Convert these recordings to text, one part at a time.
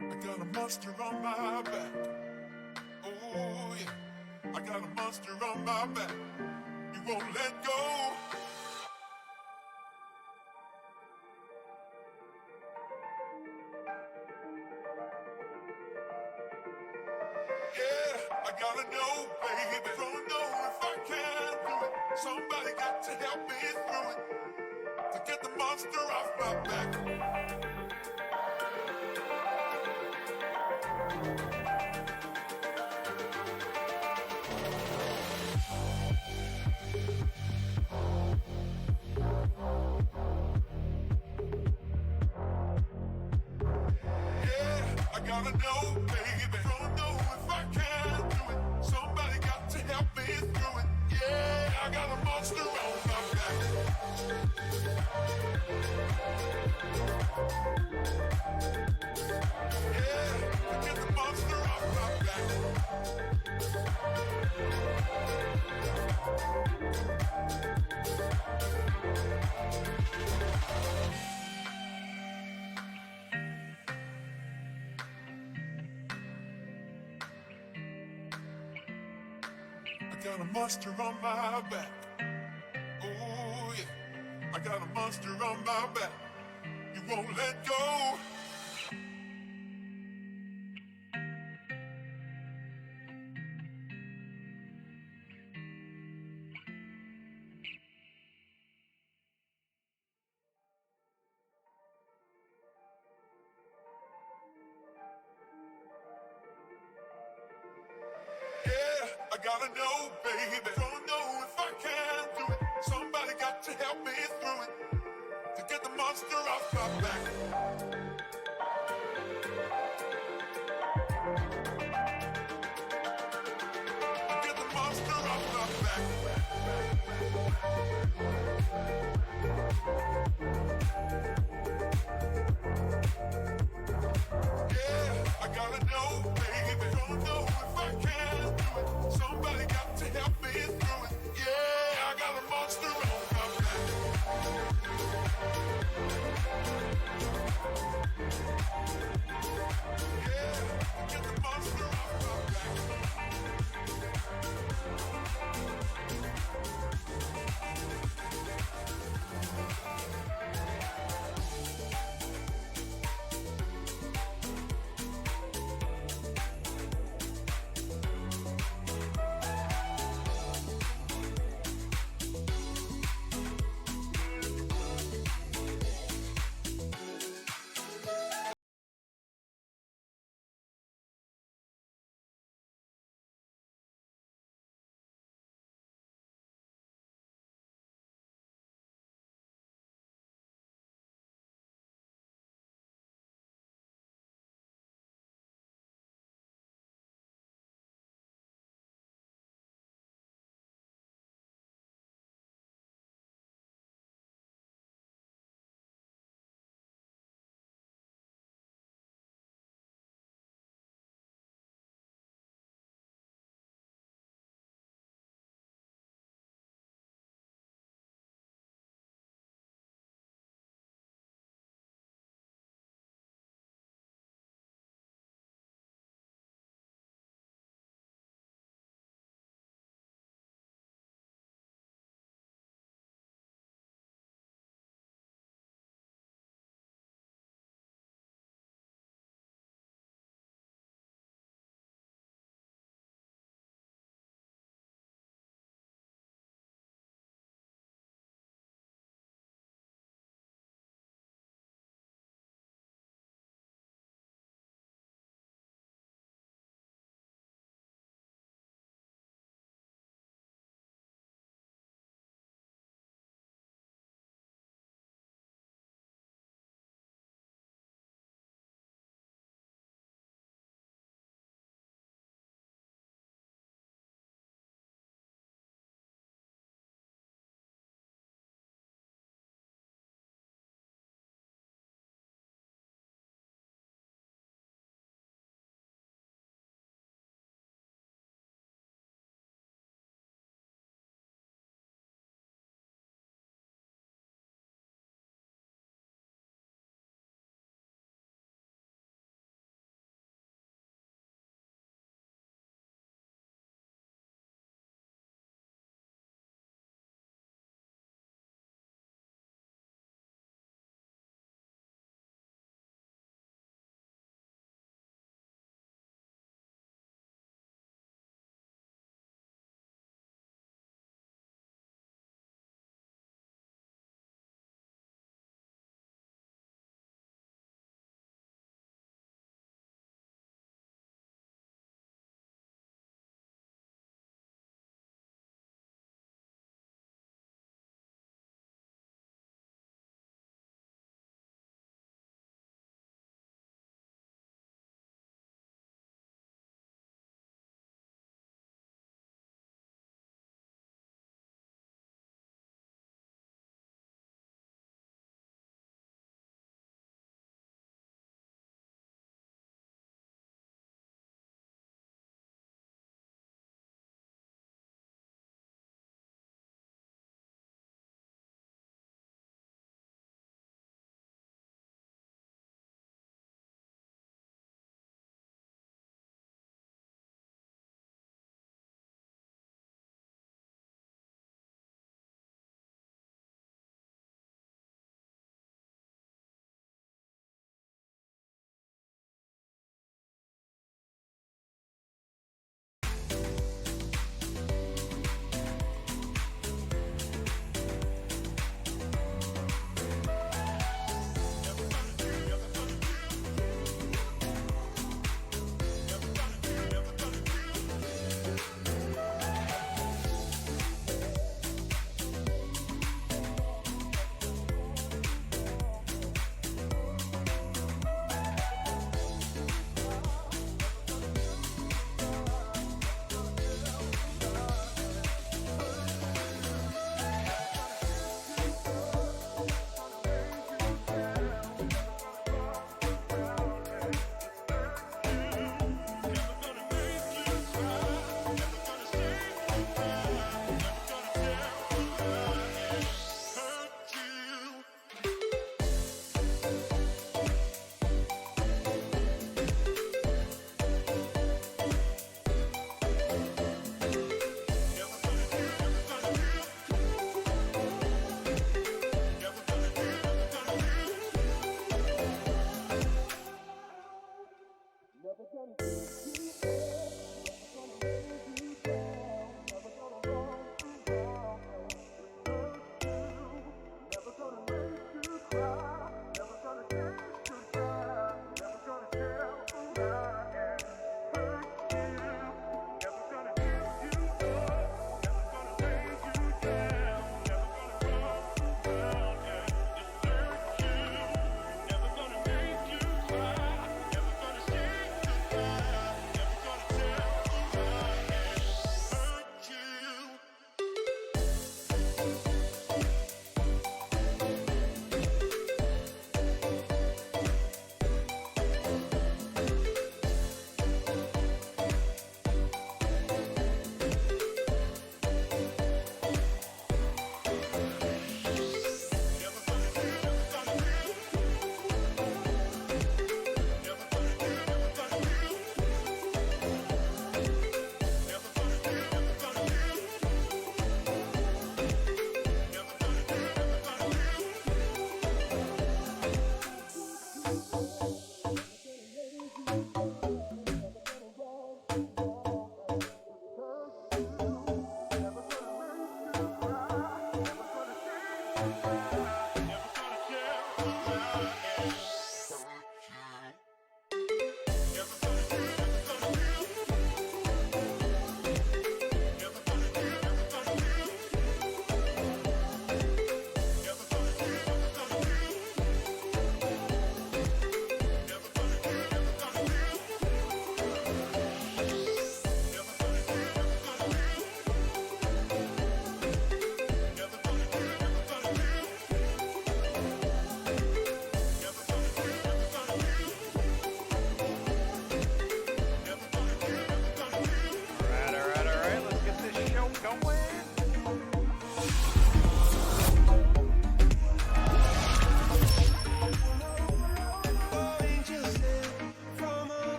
I got a monster on my back. Oh yeah, I got a monster on my back. You won't let go. Yeah, I gotta know, baby. Don't know if I can do it. Somebody got to help me through it to get the monster off my back. I gotta know, baby. Don't know if I can do it. Somebody got to help me through it. Yeah, I got a monster on my back. Yeah, to get the monster off my back. I got a monster on my back. Oh yeah, I got a monster on my back. You won't let go. Yeah, I gotta know, baby. Don't know if I can do it. Somebody got to help me through it to get the monster off my back. Get the monster off my back. Yeah, I gotta know, baby. Don't know if I can do it. Somebody got to help me through it. Yeah, I got a monster on my back. Yeah, get the monster off my back.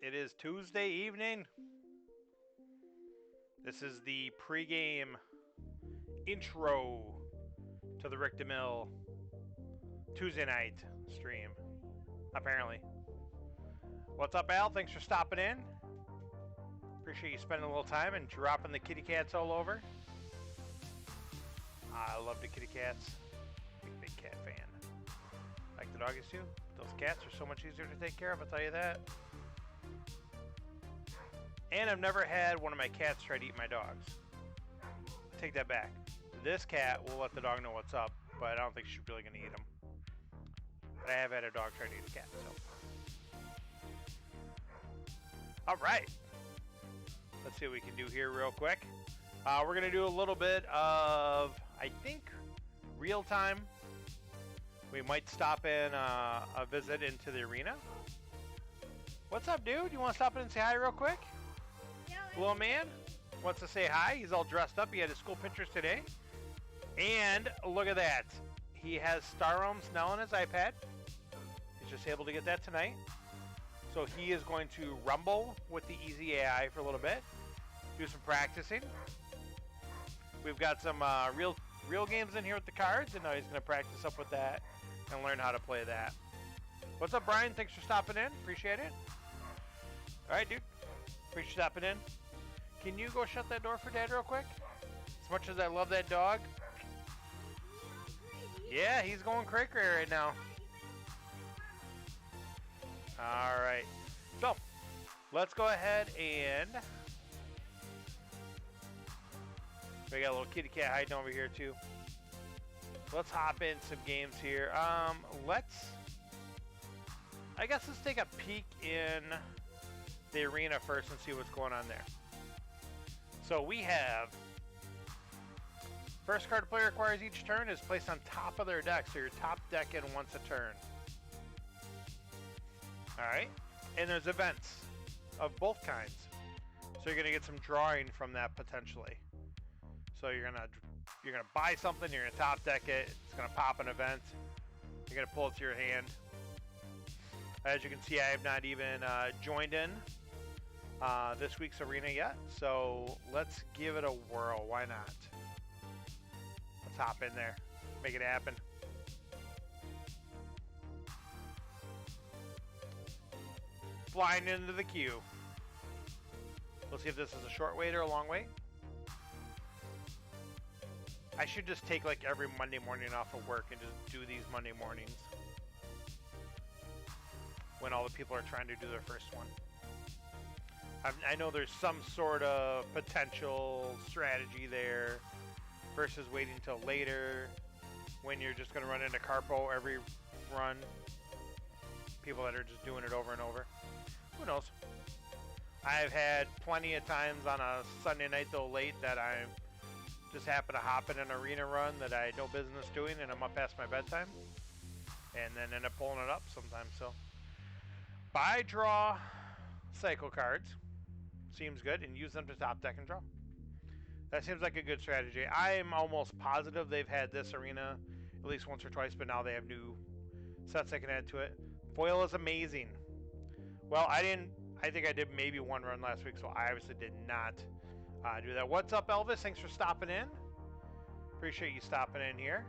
It is Tuesday evening. This is the pregame intro to the Rick DeMille Tuesday night stream, apparently. What's up, Al? Thanks for stopping in. Appreciate you spending a little time and dropping the kitty cats all over. I love the kitty cats. Big cat fan. Like the doggies too. Those cats are so much easier to take care of, I'll tell you that. And I've never had one of my cats try to eat my dogs. Take that back. This cat will let the dog know what's up, but I don't think she's really going to eat him. But I have had a dog try to eat a cat, so. All right. Let's see what we can do here real quick. We're going to do a little bit of, I think, real time. We might stop in a visit into the arena. What's up, dude? You want to stop in and say hi real quick? Little man wants to say hi. He's all dressed up. He had his school pictures today. And look at that. He has Star Realms now on his iPad. He's just able to get that tonight. So he is going to rumble with the Easy AI for a little bit. Do some practicing. We've got some real games in here with the cards. And now he's going to practice up with that and learn how to play that. What's up, Brian? Thanks for stopping in. Appreciate it. All right, dude. Appreciate you stopping in. Can you go shut that door for Dad real quick? As much as I love that dog. Yeah, he's going cray-cray right now. All right. So, let's go ahead and... We got a little kitty cat hiding over here, too. Let's hop in some games here. I guess let's take a peek in the arena first and see what's going on there. So we have first card the player acquires each turn is placed on top of their deck. So your top deck in once a turn. All right. And there's events of both kinds. So you're going to get some drawing from that potentially. So you're going to buy something, you're going to top deck it. It's going to pop an event. You're going to pull it to your hand. As you can see, I have not even joined in this week's arena yet, so let's give it a whirl. Why not? Let's hop in there. Make it happen. Flying into the queue. We'll see if this is a short wait or a long wait. I should just take like every Monday morning off of work and just do these Monday mornings when all the people are trying to do their first one. I know there's some sort of potential strategy there versus waiting till later when you're just going to run into Carpo every run. People that are just doing it over and over. Who knows? I've had plenty of times on a Sunday night though late that I just happen to hop in an arena run that I had no business doing and I'm up past my bedtime and then end up pulling it up sometimes. So buy, draw, cycle cards seems good and use them to top deck and draw. That seems like a good strategy. I'm almost positive they've had this arena at least once or twice, but now they have new sets I can add to it. Foil is amazing. Well, I think I did maybe one run last week, so I obviously did not do that. What's up, Elvis? Thanks for stopping in. Appreciate you stopping in here.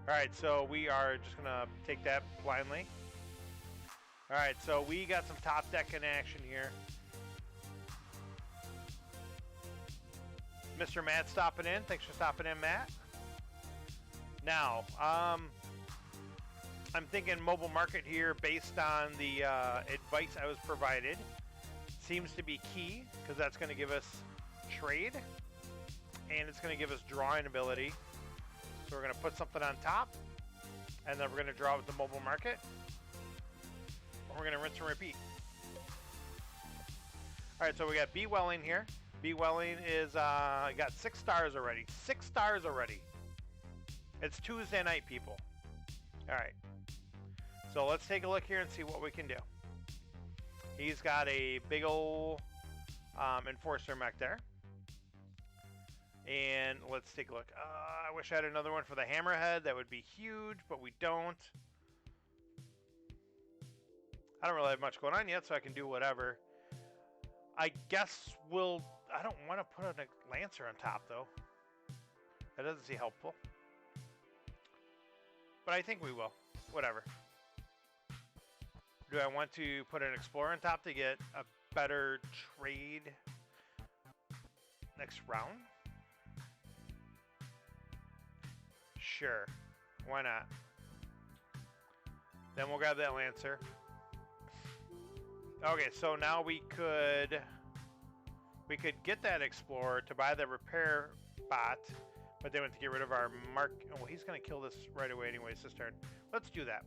All right, so we are just going to take that blindly. All right, so we got some top deck in action here. Mr. Matt stopping in. Thanks for stopping in, Matt. Now, I'm thinking mobile market here based on the advice I was provided. Seems to be key because that's going to give us trade and it's going to give us drawing ability. So we're going to put something on top and then we're going to draw with the mobile market. And we're going to rinse and repeat. All right, so we got B Welling here. B Welling is got 6 stars already. 6 stars already. It's Tuesday night, people. All right. So let's take a look here and see what we can do. He's got a big ol' Enforcer mech there. And let's take a look. I wish I had another one for the Hammerhead. That would be huge, but we don't. I don't really have much going on yet, so I can do whatever. I guess I don't want to put a Lancer on top, though. That doesn't seem helpful. But I think we will. Whatever. Do I want to put an Explorer on top to get a better trade next round? Sure. Why not? Then we'll grab that Lancer. Okay, so now we could get that Explorer to buy the repair bot, but then we have to get rid of our mark. Oh, well, he's going to kill this right away anyways this turn. Let's do that.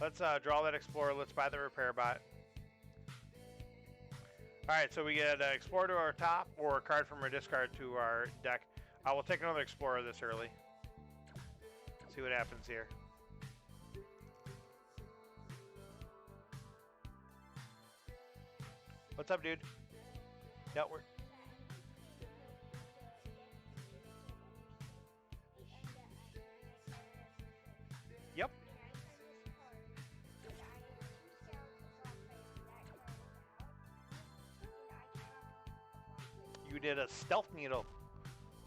Let's draw that Explorer. Let's buy the repair bot. All right, so we get an Explorer to our top or a card from our discard to our deck. We'll take another Explorer this early. See what happens here. What's up, dude? Yeah, we're... Yep. You did a Stealth Needle.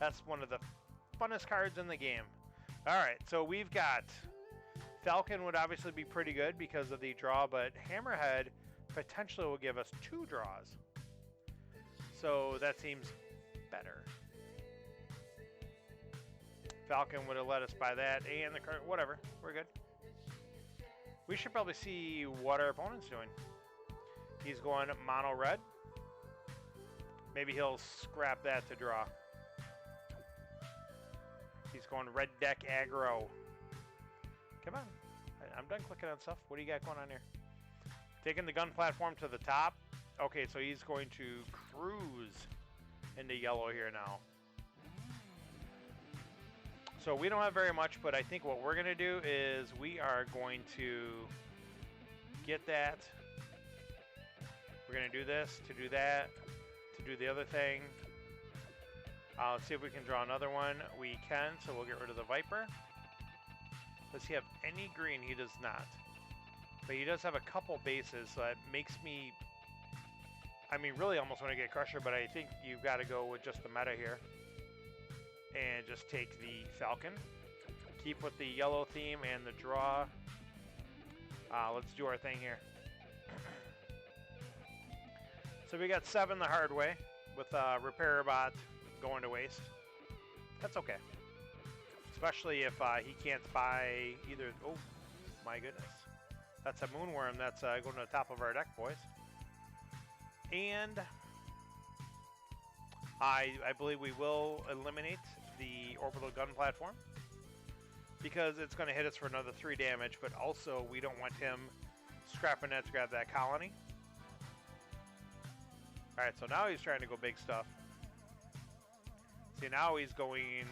That's one of the funnest cards in the game. Alright, so we've got... Falcon would obviously be pretty good because of the draw, but Hammerhead potentially will give us 2 draws. So that seems better. Falcon would have let us buy that and the card. Whatever, we're good. We should probably see what our opponent's doing. He's going mono red. Maybe he'll scrap that to draw. He's going red deck aggro. Come on. I'm done clicking on stuff. What do you got going on here? Taking the gun platform to the top. Okay, so he's going to cruise into yellow here now. So we don't have very much, but I think what we're going to do is we are going to get that. We're going to do this, to do that, to do the other thing. Let's see if we can draw another one. We can, so we'll get rid of the Viper. Does he have any green? He does not. But he does have a couple bases, so that makes me... I mean, really almost want to get Crusher, but I think you've got to go with just the meta here. And just take the Falcon. Keep with the yellow theme and the draw. Let's do our thing here. So we got 7 the hard way with Repair Bot going to waste. That's okay. Especially if he can't buy either. Oh, my goodness. That's a Moonworm that's going to the top of our deck, boys. And I believe we will eliminate the Orbital Gun platform because it's going to hit us for another 3 damage, but also we don't want him scrapping that to grab that colony. Alright, so now he's trying to go big stuff. See, now he's going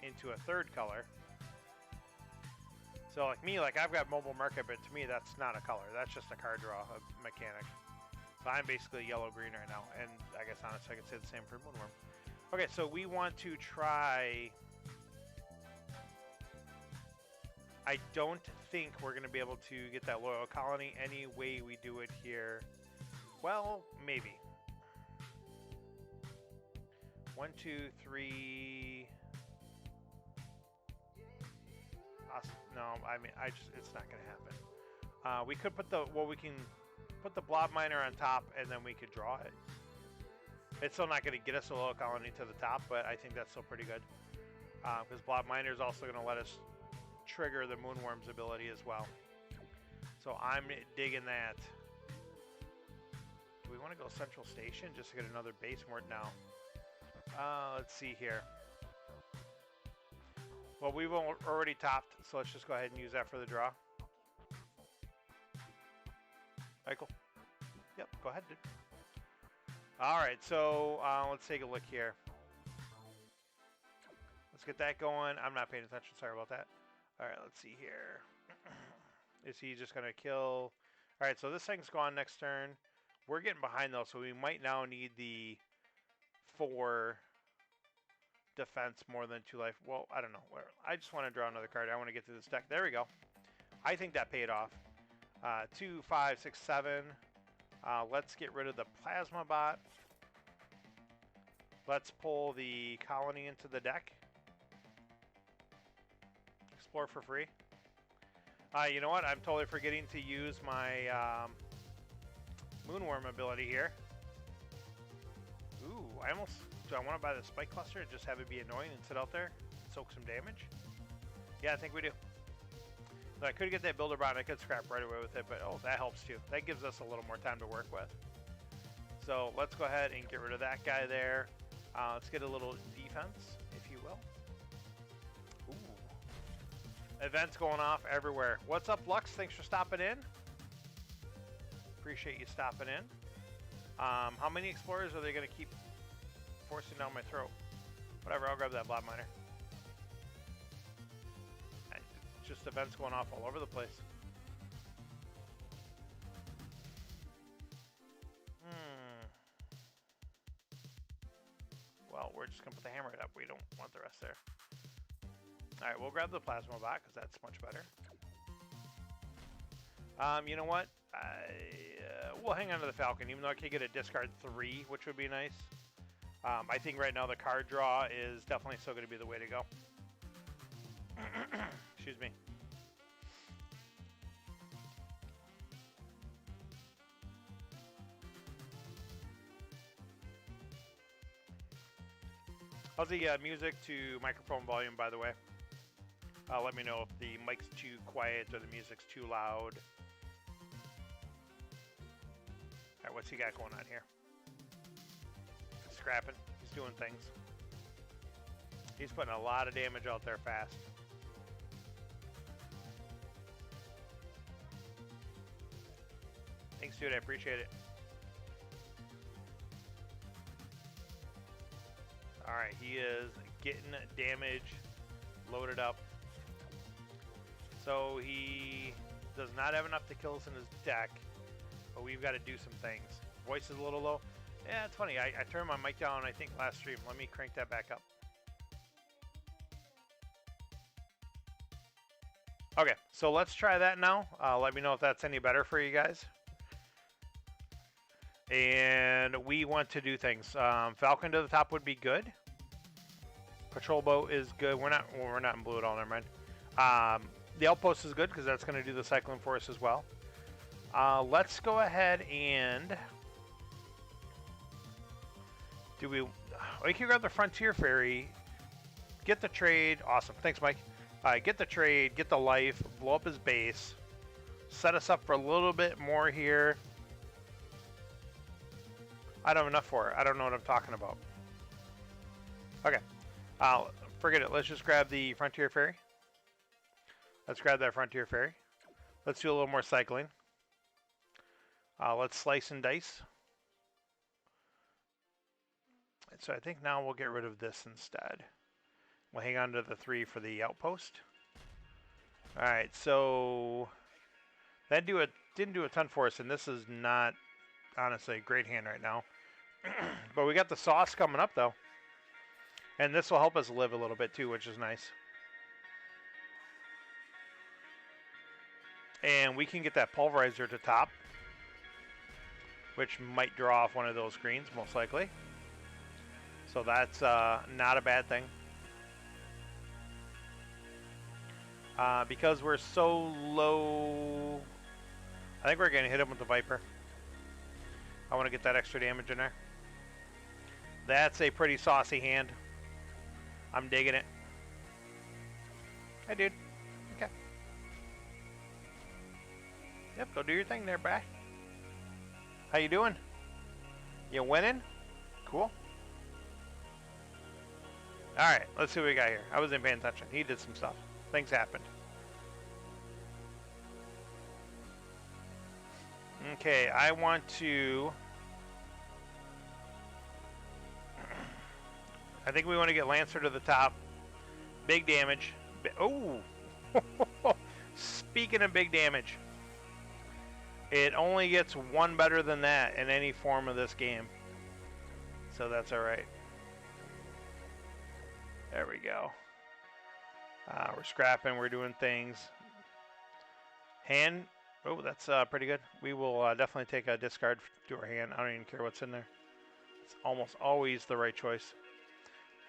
into a 3rd color. So like me, like I've got mobile market, but to me that's not a color. That's just a card draw, a mechanic. So I'm basically yellow-green right now, and I guess honestly I could say the same for Moonworm. Okay, so we want to try... I don't think we're going to be able to get that loyal colony any way we do it here. Well, maybe. 1, 2, 3... No, I mean, it's not going to happen. We could put we can put the blob miner on top, and then we could draw it. It's still not going to get us a loyal colony to the top, but I think that's still pretty good. Because blob miner is also going to let us trigger the Moonworm's ability as well. So I'm digging that. Do we want to go Central Station just to get another base mort now? Let's see here. Well, we've already topped, so let's just go ahead and use that for the draw. Michael? Yep, go ahead, dude. Alright, so let's take a look here. Let's get that going. I'm not paying attention, sorry about that. Alright, let's see here. Is he just going to kill? Alright, so this thing's gone next turn. We're getting behind though, so we might now need the 4 defense more than 2 life. Well, I don't know. I just want to draw another card. I want to get to this deck. There we go. I think that paid off. 2, 5, 6, 7. Let's get rid of the Plasma Bot. Let's pull the colony into the deck. Explore for free. You know what? I'm totally forgetting to use my Moonworm ability here. Ooh, do I want to buy the Spike Cluster and just have it be annoying and sit out there and soak some damage? Yeah, I think we do. So I could get that Builder Bot and I could scrap right away with it, but oh, that helps too. That gives us a little more time to work with. So let's go ahead and get rid of that guy there. Let's get a little defense, if you will. Ooh. Events going off everywhere. What's up, Lux? Thanks for stopping in. Appreciate you stopping in. How many explorers are they going to keep forcing down my throat? Whatever, I'll grab that blob miner. Just events going off all over the place. Well, we're just going to put the hammer up. We don't want the rest there. Alright, we'll grab the Plasma Bot because that's much better. You know what? We'll hang on to the Falcon, even though I could get a discard 3, which would be nice. I think right now the card draw is definitely still going to be the way to go. Excuse me. How's the music to microphone volume, by the way? Let me know if the mic's too quiet or the music's too loud. Alright, what's he got going on here? Scrapping. He's doing things. He's putting a lot of damage out there fast. Thanks, dude. I appreciate it. Alright, he is getting damage loaded up. So he does not have enough to kill us in his deck, but we've got to do some things. Voice is a little low. Yeah, it's funny. I turned my mic down, I think, last stream. Let me crank that back up. Okay, so let's try that now. Let me know if that's any better for you guys. And we want to do things. Falcon to the top would be good. Patrol boat is good. We're not in blue at all. Never mind. The outpost is good because that's going to do the cycling for us as well. Let's go ahead and we can grab the Frontier Ferry, get the trade. Awesome. Thanks, Mike. Get the trade, get the life, blow up his base, set us up for a little bit more here. I don't have enough for it. I don't know what I'm talking about. Okay. Forget it. Let's just grab the Frontier Ferry. Let's grab that Frontier Ferry. Let's do a little more cycling. Let's slice and dice. So I think now we'll get rid of this instead. We'll hang on to the 3 for the outpost. Alright, so that didn't do a ton for us, and this is not, honestly, a great hand right now. But we got the sauce coming up, though. And this will help us live a little bit, too, which is nice. And we can get that pulverizer to top, which might draw off one of those greens, most likely. So that's not a bad thing. Because we're so low, I think we're going to hit him with the Viper. I want to get that extra damage in there. That's a pretty saucy hand. I'm digging it. Hey, dude. Okay. Yep, go do your thing there, bye. How you doing? You winning? Cool. Alright, let's see what we got here. I wasn't paying attention. He did some stuff. Things happened. Okay, I want to... I think we want to get Lancer to the top. Big damage. Oh! Speaking of big damage, it only gets one better than that in any form of this game. So that's alright. There we go. We're scrapping, we're doing things. Hand. Oh, that's pretty good. We will definitely take a discard to our hand. I don't even care what's in there. It's almost always the right choice.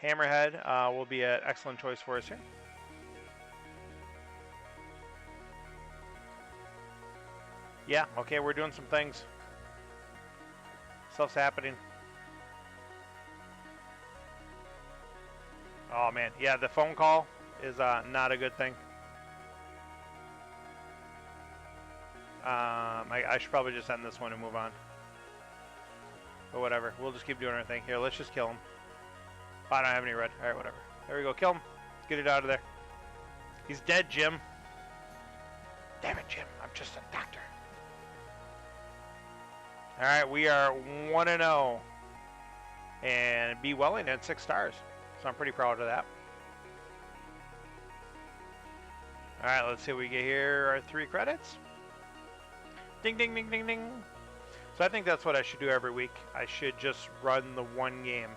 Hammerhead will be an excellent choice for us here. Yeah, okay, we're doing some things. Stuff's happening. Oh, man. Yeah, the phone call is not a good thing. I should probably just end this one and move on. But whatever. We'll just keep doing our thing. Here, let's just kill him. Oh, I don't have any red. Alright, whatever. There we go. Kill him. Get it out of there. He's dead, Jim. Damn it, Jim. I'm just a doctor. Alright, we are 1-0. And B. Welling at 6 stars. So I'm pretty proud of that. Alright, let's see what we get here. Our 3 credits. Ding, ding, ding, ding, ding. So I think that's what I should do every week. I should just run the one game.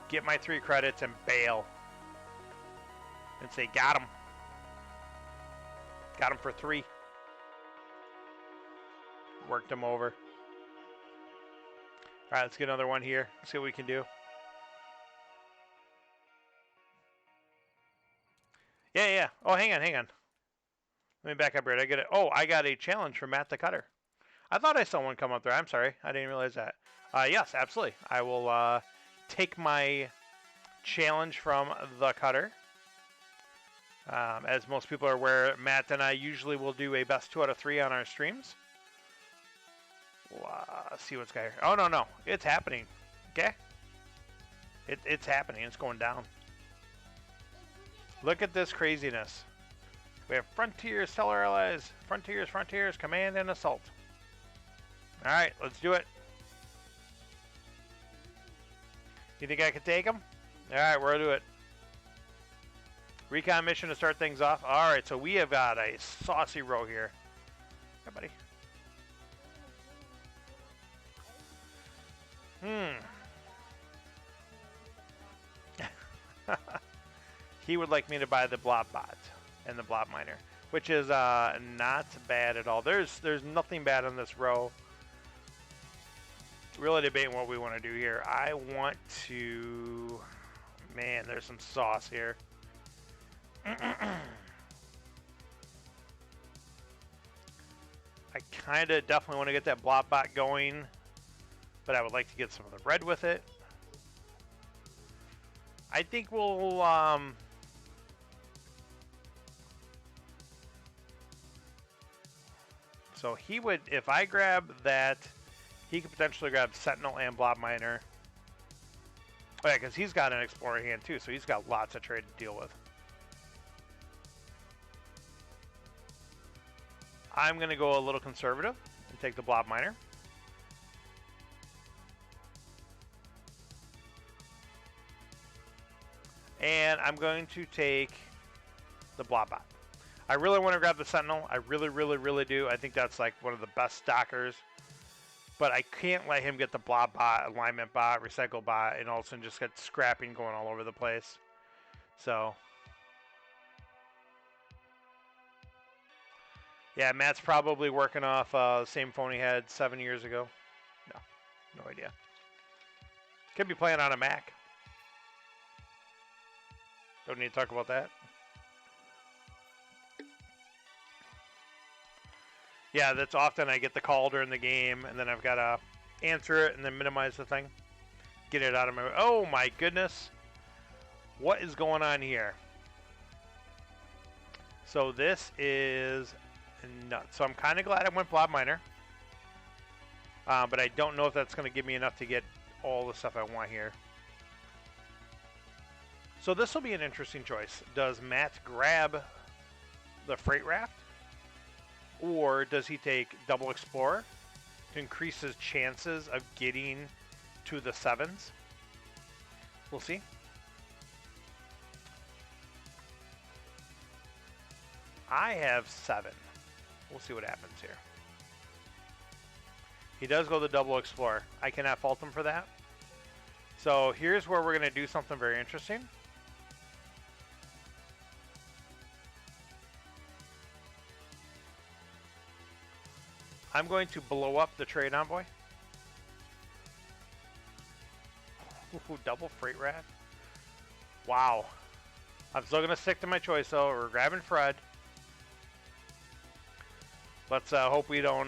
Get my 3 credits and bail. And say, got him. Got him for 3. Worked him over. Alright, let's get another one here. See what we can do. Yeah. Oh, hang on. Let me back up here. I got a challenge from Matt the Cutter. I thought I saw one come up there. I'm sorry. I didn't realize that. Yes, absolutely. I will take my challenge from the Cutter. As most people are aware, Matt and I usually will do a best 2 out of 3 on our streams. We'll see what's got here. Oh, no. It's happening. Okay? It's happening. It's going down. Look at this craziness. We have Frontiers, Stellar Allies, Frontiers, Command, and Assault. Alright, let's do it. You think I can take them? Alright, we're going to do it. Recon mission to start things off. Alright, so we have got a saucy row here. Hey, buddy. He would like me to buy the Blob Bot and the Blob Miner, which is not bad at all. There's nothing bad on this row. Really debating what we want to do here. I want to... Man, there's some sauce here. I kind of definitely want to get that blob bot going, but I would like to get some of the red with it. I think we'll so he would, if I grab that, he could potentially grab Sentinel and Blob Miner. Oh yeah, because he's got an Explorer hand too, so he's got lots of trade to deal with. I'm going to go a little conservative and take the Blob Miner. And I'm going to take the Blob Bot. I really want to grab the Sentinel. I really, really, really do. I think that's like one of the best stalkers. But I can't let him get the Blob Bot, Alignment Bot, Recycle Bot, and all of a sudden just get scrapping going all over the place. So, yeah, Matt's probably working off the same phone he had 7 years ago. No idea. Could be playing on a Mac. Don't need to talk about that. Yeah, that's often I get the call during the game, and then I've got to answer it and then minimize the thing. Get it out of my... Oh, my goodness. What is going on here? So this is nuts. So I'm kind of glad I went Blob Miner. But I don't know if that's going to give me enough to get all the stuff I want here. So this will be an interesting choice. Does Matt grab the Freight Raft? Or does he take Double Explorer to increase his chances of getting to the 7s? We'll see. I have 7. We'll see what happens here. He does go the Double Explorer. I cannot fault him for that. So here's where we're going to do something very interesting. I'm going to blow up the trade envoy. Ooh, double Freight Raft. Wow. I'm still going to stick to my choice, though. We're grabbing Fred. Let's hope we don't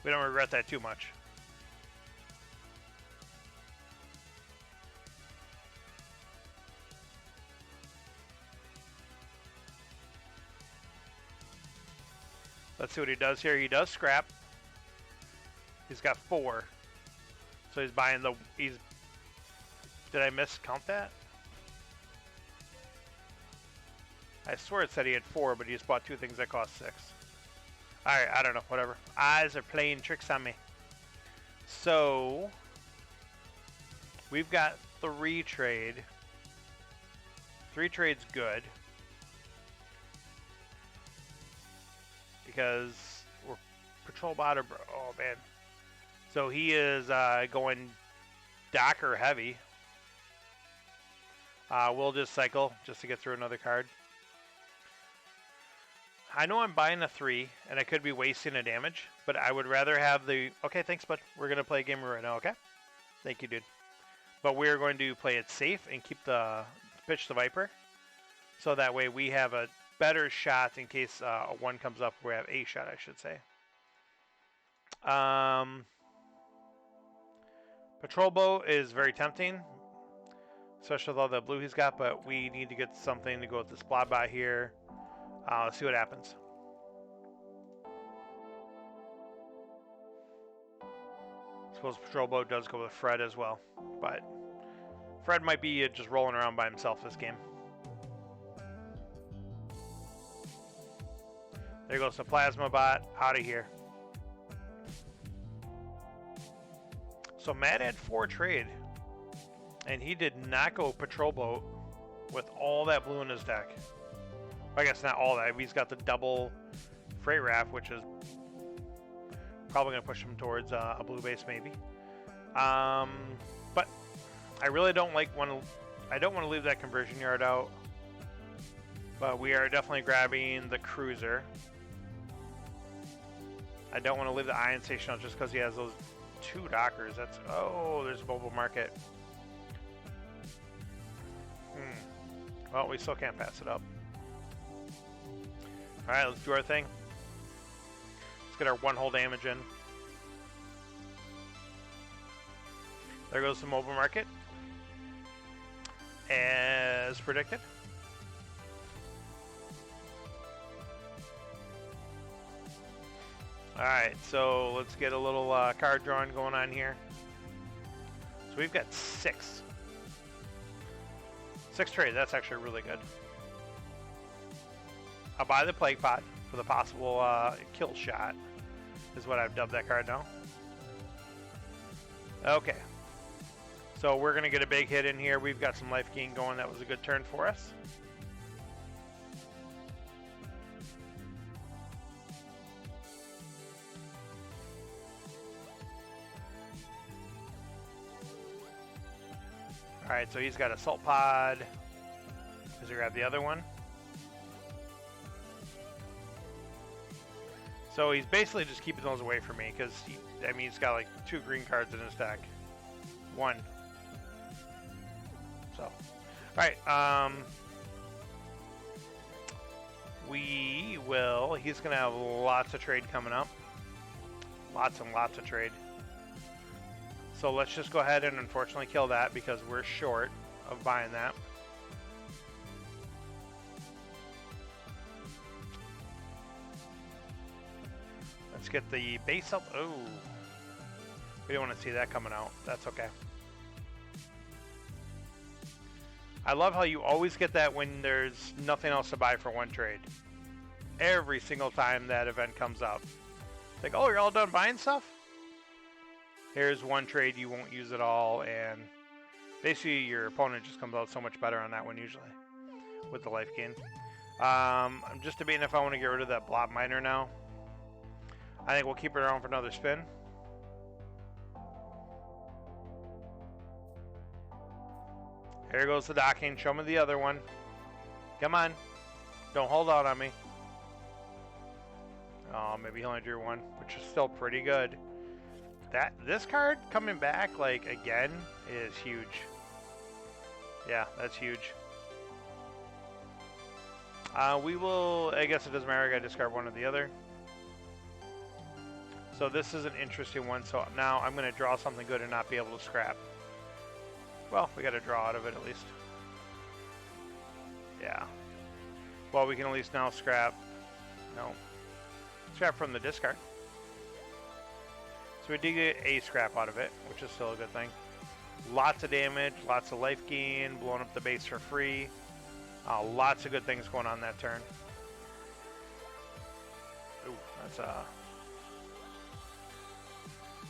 we don't regret that too much. Let's see what he does here. He does scrap. He's got 4. So he's buying the... Did I miscount that? I swear it said he had 4, but he just bought 2 things that cost 6. Alright, I don't know. Whatever. Eyes are playing tricks on me. So... We've got 3 trade. 3 trade's good. Because we're patrol bot or... Oh, man. So he is going Docker heavy. We'll just cycle just to get through another card. I know I'm buying a 3, and I could be wasting a damage, but I would rather have the... Okay, thanks, bud. We're going to play a game right now, okay? Thank you, dude. But we're going to play it safe and keep the... Pitch the Viper. So that way we have a better shot in case a 1 comes up. We have a shot, I should say. Patrol boat is very tempting, especially with all the blue he's got, but we need to get something to go with this blob bot here. Let's see what happens. I suppose patrol boat does go with Fred as well, but Fred might be just rolling around by himself this game. There goes the plasma bot out of here. So Matt had 4 trade, and he did not go patrol boat with all that blue in his deck. I guess not all that. He's got the double Freight Raft, which is probably going to push him towards a blue base maybe. But I really don't I don't want to leave that conversion yard out. But we are definitely grabbing the cruiser. I don't want to leave the ion station out just because he has those 2 dockers. That's... Oh, there's a mobile market. Well, we still can't pass it up. Alright, let's do our thing. Let's get our 1 hull damage in. There goes the mobile market. As predicted. Alright, so let's get a little card drawing going on here. So we've got 6. 6 trade, that's actually really good. I'll buy the Plague Pot for the possible kill shot, is what I've dubbed that card now. Okay. So we're going to get a big hit in here. We've got some life gain going. That was a good turn for us. Alright, so he's got Assault Pod. Does he grab the other one? So he's basically just keeping those away from me because, I mean, he's got like 2 green cards in his deck. 1. So, alright, he's going to have lots of trade coming up. Lots and lots of trade. So let's just go ahead and unfortunately kill that because we're short of buying that. Let's get the base up. Oh, we don't want to see that coming out. That's okay. I love how you always get that when there's nothing else to buy for 1 trade. Every single time that event comes up. It's like, oh, you're all done buying stuff? Here's 1 trade you won't use at all, and basically your opponent just comes out so much better on that one usually with the life gain. I'm just debating if I want to get rid of that blob miner now. I think we'll keep it around for another spin. Here goes the docking. Show me the other one. Come on. Don't hold out on me. Oh, maybe he only drew 1, which is still pretty good. This card coming back, like, again, is huge. Yeah, that's huge. We will, I guess it doesn't matter, I gotta discard one or the other. So this is an interesting one, so now I'm gonna draw something good and not be able to scrap. Well, we gotta draw out of it at least. Yeah. Well, we can at least now scrap. No. Scrap from the discard. So we did get a scrap out of it, which is still a good thing. Lots of damage, lots of life gain, blowing up the base for free. Lots of good things going on that turn. Ooh, that's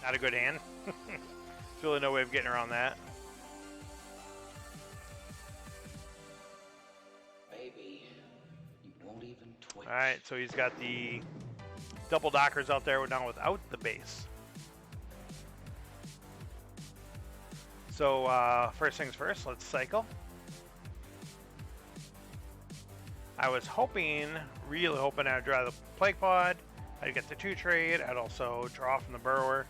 not a good hand. There's really no way of getting around that. Baby, you won't even twitch. Alright, so he's got the double dockers out there now without the base. So, first things first, let's cycle. I was hoping, really hoping I'd draw the Plague Pod, I'd get the 2 trade, I'd also draw from the Burrower.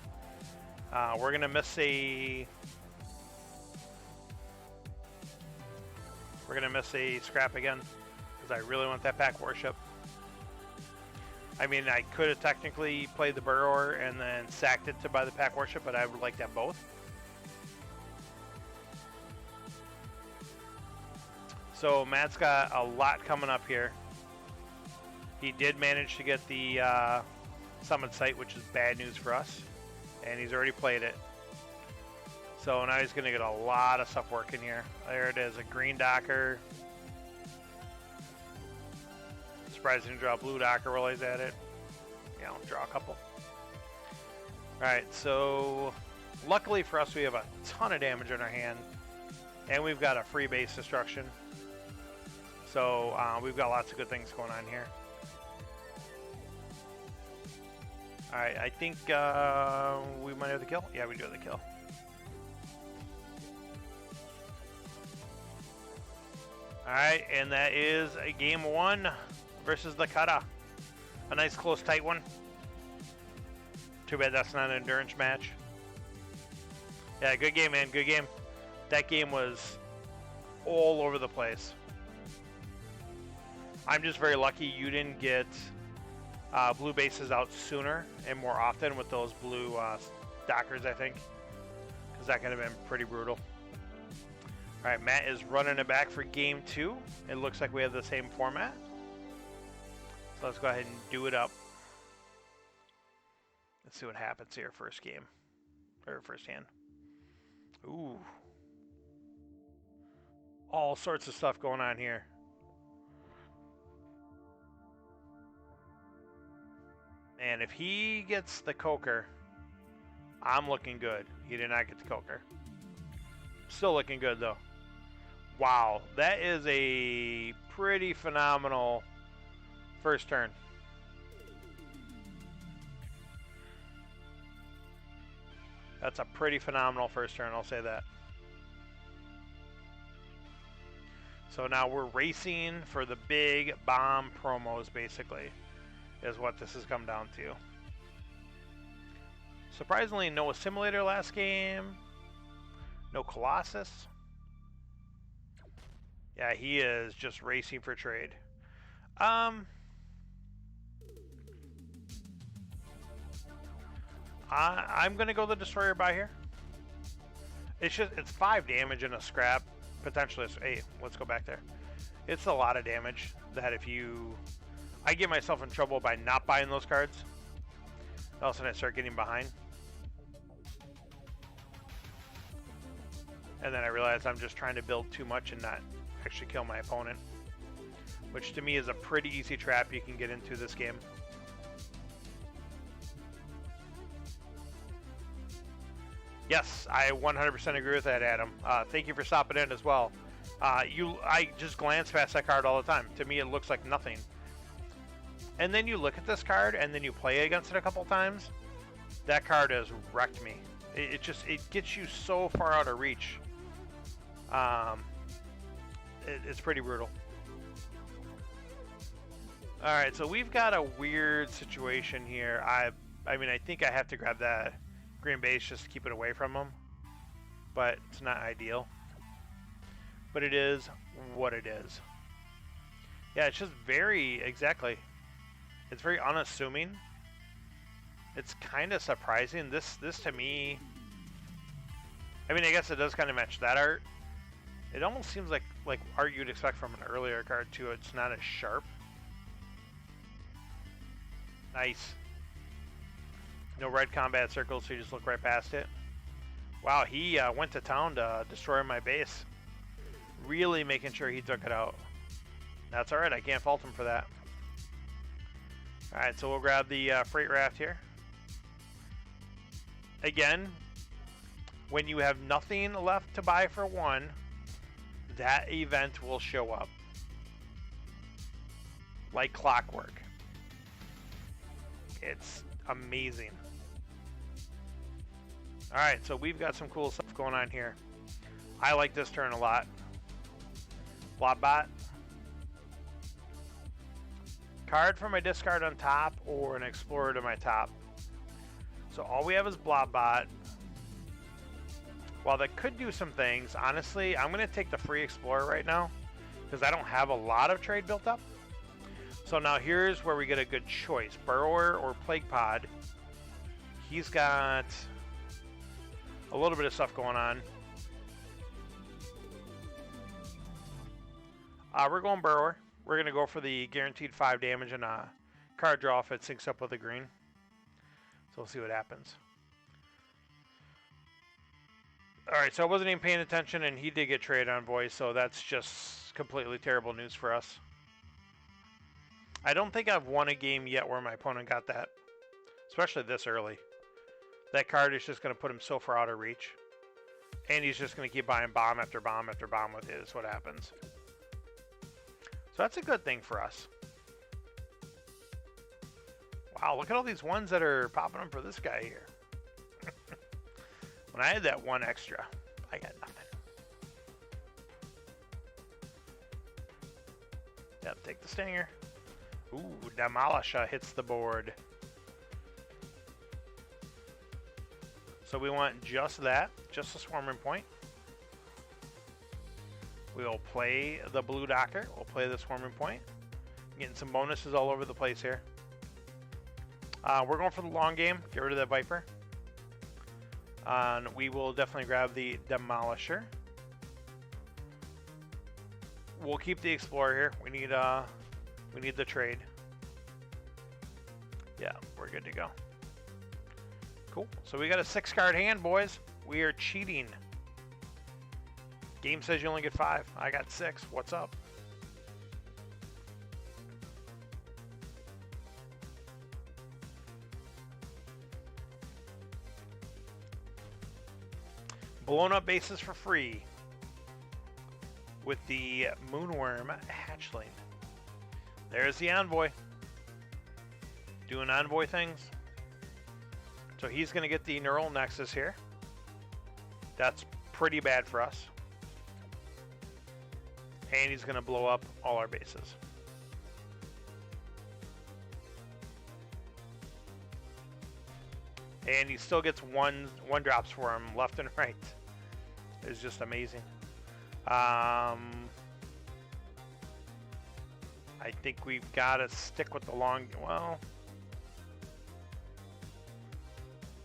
We're going to miss a... We're going to miss a scrap again, because I really want that Pack Warship. I mean, I could have technically played the Burrower and then sacked it to buy the Pack Warship, but I would like to have both. So Matt's got a lot coming up here. He did manage to get the summon site, which is bad news for us. And he's already played it. So now he's going to get a lot of stuff working here. There it is, a green docker. Surprised he didn't draw a blue docker while he's at it. Yeah, I'll draw a couple. Alright, so luckily for us we have a ton of damage in our hand. And we've got a free base destruction. So we've got lots of good things going on here. Alright, I think we might have the kill. Yeah, we do have the kill. Alright, and that is a game 1 versus the Kata. A nice close tight one. Too bad that's not an endurance match. Yeah, good game, man. Good game. That game was all over the place. I'm just very lucky you didn't get blue bases out sooner and more often with those blue Dockers, I think, because that could have been pretty brutal. All right, Matt is running it back for game 2. It looks like we have the same format. So let's go ahead and do it up. Let's see what happens here first game, or first hand. Ooh. All sorts of stuff going on here. And if he gets the Coker, I'm looking good. He did not get the Coker. Still looking good, though. Wow, that is a pretty phenomenal first turn. That's a pretty phenomenal first turn, I'll say that. So now we're racing for the big bomb promos, basically, is what this has come down to. Surprisingly, no Assimilator last game. No Colossus. Yeah, he is just racing for trade. I'm going to go the Destroyer by here. It's 5 damage in a scrap. Potentially, hey, let's go back there. It's a lot of damage that I get myself in trouble by not buying those cards. All of a sudden I start getting behind. And then I realize I'm just trying to build too much and not actually kill my opponent. Which to me is a pretty easy trap you can get into this game. Yes, I 100% agree with that, Adam. Thank you for stopping in as well. I just glance past that card all the time. To me, it looks like nothing. And then you look at this card, and then you play against it a couple times. That card has wrecked me. It gets you so far out of reach. It's pretty brutal. All right, so we've got a weird situation here. I mean, I think I have to grab that green base just to keep it away from him, but it's not ideal. But it is what it is. Yeah, it's just exactly. It's very unassuming. It's kind of surprising. This to me, I mean, I guess it does kind of match that art. It almost seems like art you'd expect from an earlier card too. It's not as sharp. Nice. No red combat circles, so you just look right past it. Wow, he went to town to destroy my base. Really making sure he took it out. That's alright, I can't fault him for that. Alright, so we'll grab the freight raft here. Again, when you have nothing left to buy for 1, that event will show up. Like clockwork. It's amazing. Alright, so we've got some cool stuff going on here. I like this turn a lot. Blobbot. Card from my discard on top or an Explorer to my top. So all we have is Blobbot. While that could do some things, honestly, I'm going to take the free Explorer right now because I don't have a lot of trade built up. So now here's where we get a good choice. Burrower or Plague Pod. He's got a little bit of stuff going on. We're going Burrower. We're going to go for the guaranteed 5 damage and a card draw if it syncs up with the green. So we'll see what happens. Alright, so I wasn't even paying attention and he did get traded on voice, so that's just completely terrible news for us. I don't think I've won a game yet where my opponent got that. Especially this early. That card is just going to put him so far out of reach. And he's just going to keep buying bomb after bomb after bomb with it is what happens. So that's a good thing for us. Wow, look at all these ones that are popping up for this guy here. When I had that 1 extra, I got nothing. Yep, take the stinger. Ooh, Demolisher hits the board. So we want just that, just a swarming point. We'll play the blue Docker. We'll play the swarming point. Getting some bonuses all over the place here. We're going for the long game. Get rid of that Viper. And we will definitely grab the Demolisher. We'll keep the Explorer here. We need the trade. Yeah, we're good to go. Cool. So we got a 6-card hand, boys. We are cheating. Game says you only get 5. I got 6. What's up? Blown up bases for free with the Moonworm Hatchling. There's the Envoy. Doing Envoy things. So he's going to get the Neural Nexus here. That's pretty bad for us. And he's going to blow up all our bases. And he still gets one drops for him left and right. It's just amazing. I think we've got to stick with the long... Well...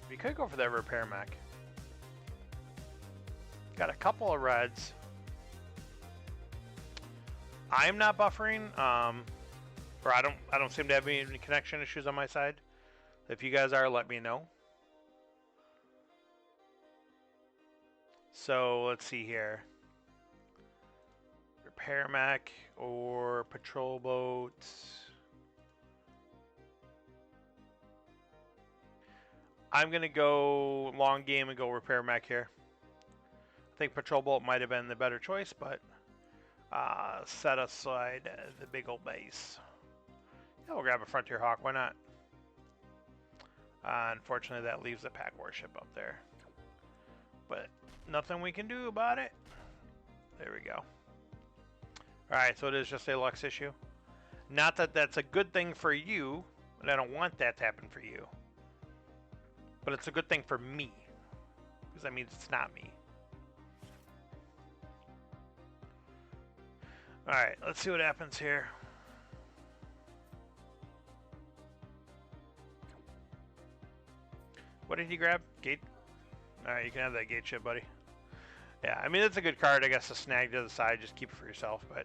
We could go for that repair mech. Got a couple of reds. I'm not buffering, or I don't seem to have any connection issues on my side. If you guys are, let me know. So let's see here. Repair mech or patrol boat. I'm gonna go long game and go repair mech here. I think patrol boat might have been the better choice, but set aside the big old base. Yeah, we'll grab a Frontier Hawk. Why not? Unfortunately, that leaves the pack warship up there, but nothing we can do about it. There we go. Alright, so it is just a Lux issue. Not that that's a good thing for you, and I don't want that to happen for you. But it's a good thing for me, because that means it's not me. Alright, let's see what happens here. What did you grab? Gate? Alright, you can have that gate ship, buddy. Yeah, I mean, it's a good card, I guess, to snag to the side. Just keep it for yourself, but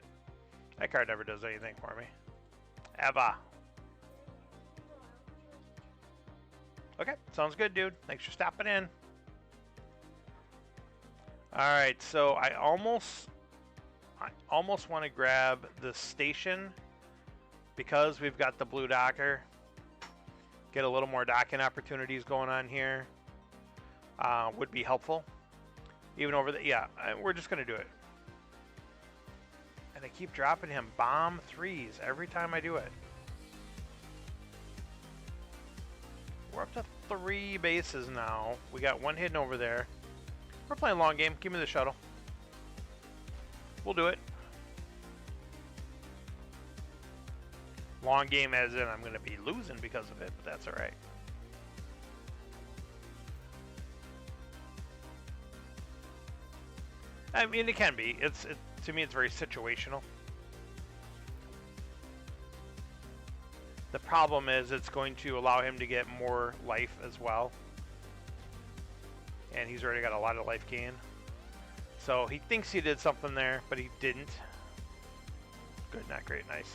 that card never does anything for me. Ever. Okay, sounds good, dude. Thanks for stopping in. Alright, so I almost want to grab the station because we've got the blue docker. Get a little more docking opportunities going on here. Would be helpful. Even over the... Yeah, we're just going to do it. And I keep dropping him bomb 3s every time I do it. We're up to 3 bases now. We got 1 hidden over there. We're playing long game. Give me the shuttle. We'll do it. Long game as in I'm going to be losing because of it, but that's alright. I mean, it can be. To me, it's very situational. The problem is it's going to allow him to get more life as well. And he's already got a lot of life gain. So he thinks he did something there, but he didn't. Good, not great, nice.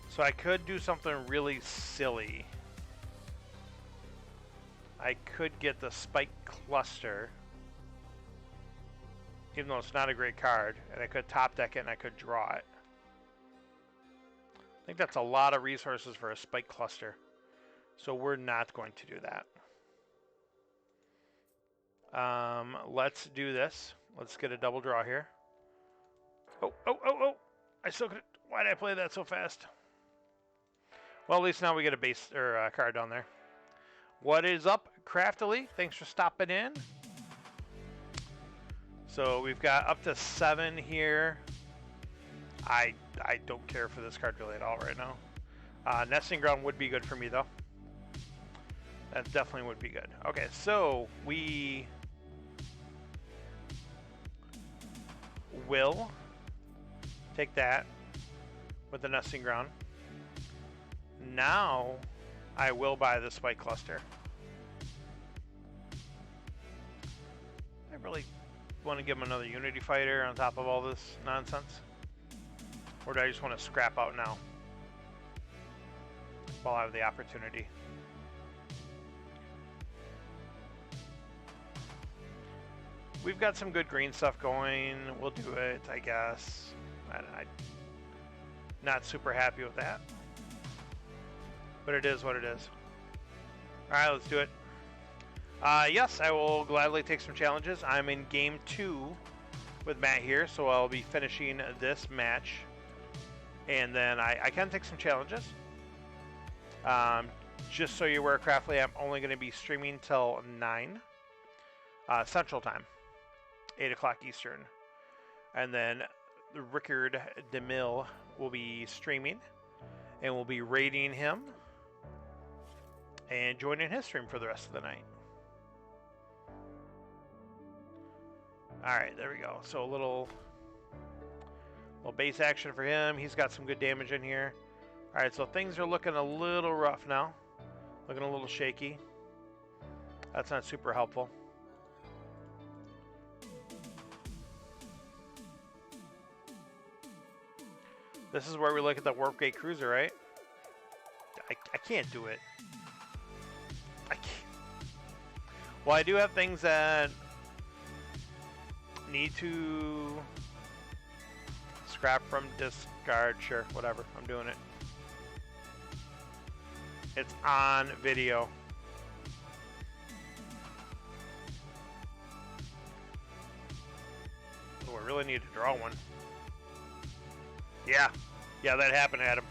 So I could do something really silly. I could get the Spike Cluster, even though it's not a great card, and I could top deck it and I could draw it. I think that's a lot of resources for a Spike Cluster, so we're not going to do that. Let's do this. Let's get a double draw here. Oh! I still could. Why did I play that so fast? Well, at least now we get a base or a card down there. What is up, Craftily? Thanks for stopping in. So we've got up to 7 here. I don't care for this card really at all right now. Nesting Ground would be good for me though. That definitely would be good. Okay, so we will take that with the nesting ground. Now I will buy the spike cluster. I really want to give him another unity fighter on top of all this nonsense. Or do I just want to scrap out now while I have the opportunity? We've got some good green stuff going. We'll do it, I guess. I'm not super happy with that. But it is what it is. Alright, let's do it. Yes, I will gladly take some challenges. I'm in game 2 with Matt here, so I'll be finishing this match. And then I can take some challenges. Just so you're aware, Craftly, I'm only going to be streaming till 9 Central Time. 8 o'clock Eastern. And then Rickard DeMille will be streaming. And we'll be raiding him. And joining his stream for the rest of the night. Alright, there we go. So a little base action for him. He's got some good damage in here. Alright, so things are looking a little rough now. Looking a little shaky. That's not super helpful. This is where we look at the Warp Gate Cruiser, right? I can't do it. I can't. Well, I do have things that need to scrap from discard. Sure, whatever. I'm doing it. It's on video. Oh, I really need to draw one. Yeah. Yeah, that happened, Adam.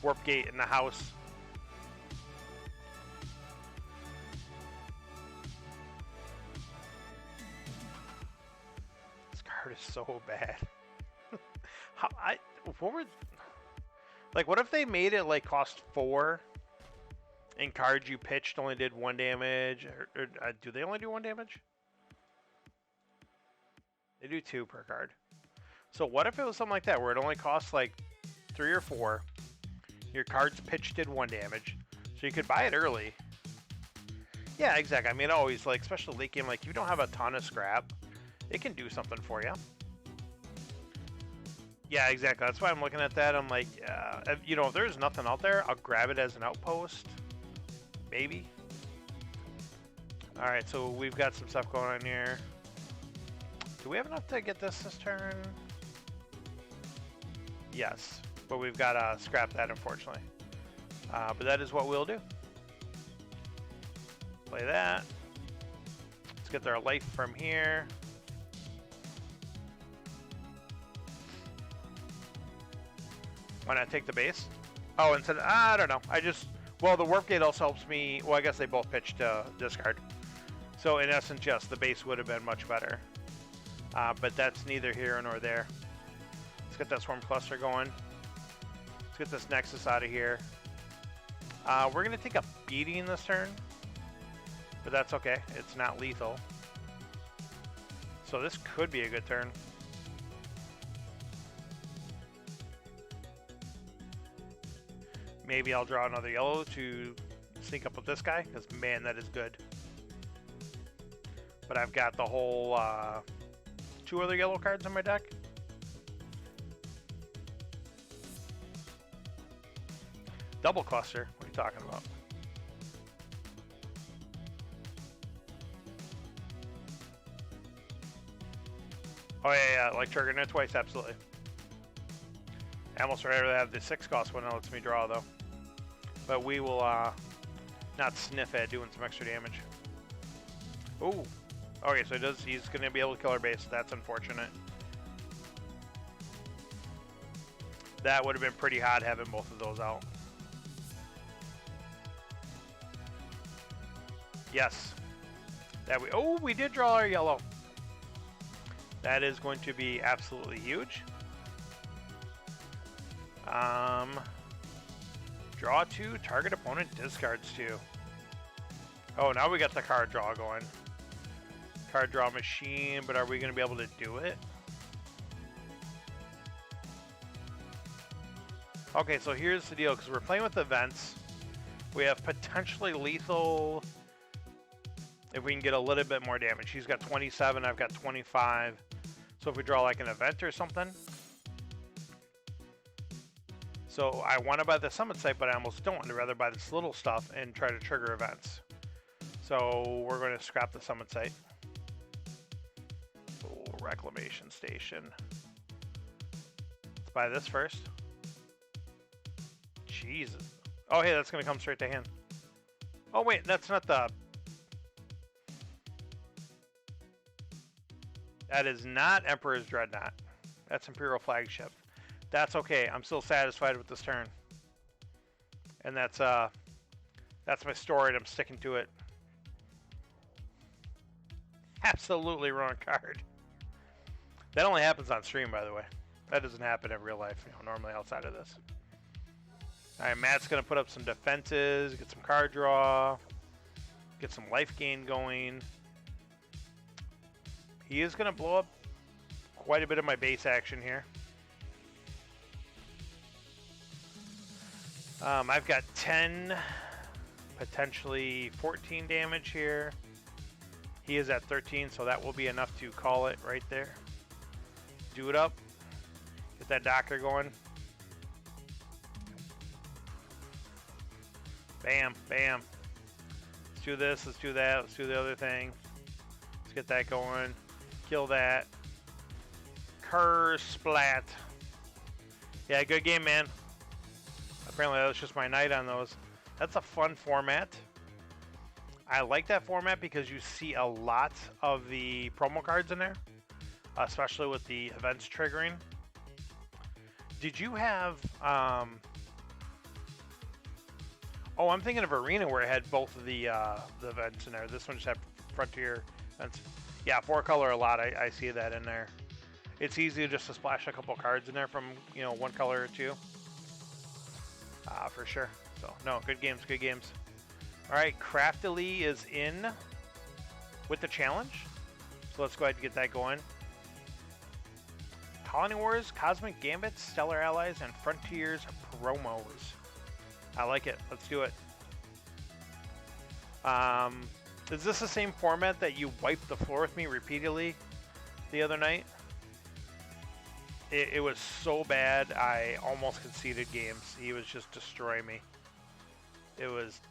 Warp Gate in the house. This card is so bad. What if they made it like cost 4 and cards you pitched only did 1 damage? Or do they only do 1 damage? They do 2 per card. So what if it was something like that, where it only costs like 3 or 4, your cards pitched did 1 damage, so you could buy it early. Yeah, exactly. I mean, always, like, especially late game, like, you don't have a ton of scrap, it can do something for you. Yeah, exactly. That's why I'm looking at that. I'm like, if there's nothing out there, I'll grab it as an outpost. Maybe. Alright, so we've got some stuff going on here. Do we have enough to get this turn? Yes, but we've got to scrap that, unfortunately. But that is what we'll do. Play that. Let's get their life from here. Why not take the base? Oh, instead, I don't know. Well, the Warp Gate also helps me. Well, I guess they both pitched discard. So in essence, yes, the base would have been much better. But that's neither here nor there. Let's get that Swarm Cluster going. Let's get this Nexus out of here. We're going to take a beating this turn. But that's okay. It's not lethal. So this could be a good turn. Maybe I'll draw another yellow to sneak up with this guy, because man, that is good. But I've got the whole 2 other yellow cards in my deck. Double cluster? What are you talking about? Oh yeah, like triggering it twice, absolutely. I almost rather have the 6 cost one that lets me draw though. But we will not sniff at doing some extra damage. Ooh. Okay, so he's going to be able to kill our base. That's unfortunate. That would have been pretty hot having both of those out. Yes. We did draw our yellow. That is going to be absolutely huge. Draw 2, target opponent discards 2. Oh, now we got the card draw going. Card draw machine, but are we going to be able to do it? Okay, so here's the deal, because we're playing with events. We have potentially lethal if we can get a little bit more damage. He's got 27, I've got 25. So if we draw like an event or something. So I want to buy the summit site, but I almost don't. I'd rather buy this little stuff and try to trigger events. So we're going to scrap the summit site. Oh, reclamation station. Let's buy this first. Jesus. Oh, hey, that's going to come straight to hand. Oh, wait, that's not the... That is not Emperor's Dreadnought. That's Imperial Flagship. That's okay. I'm still satisfied with this turn. And that's my story, and I'm sticking to it. Absolutely wrong card. That only happens on stream, by the way. That doesn't happen in real life, normally outside of this. Alright, Matt's going to put up some defenses, get some card draw, get some life gain going. He is going to blow up quite a bit of my base action here. I've got 10, potentially 14 damage here. He is at 13, so that will be enough to call it right there. Do it up. Get that Docker going. Bam, bam. Let's do this, let's do that, let's do the other thing. Let's get that going. Kill that. Curse splat. Yeah, good game, man. Apparently that was just my night on those. That's a fun format. I like that format because you see a lot of the promo cards in there, especially with the events triggering. Did you have... Oh, I'm thinking of Arena where it had both of the events in there. This one just had Frontier events. Yeah, 4-color a lot. I see that in there. It's easy just to splash a couple cards in there from, one color or two. For sure. So, no, good games, good games. All right, Craftily is in with the challenge. So let's go ahead and get that going. Colony Wars, Cosmic Gambits, Stellar Allies, and Frontiers promos. I like it. Let's do it. Is this the same format that you wiped the floor with me repeatedly the other night? It was so bad, I almost conceded games. He was just destroying me. It was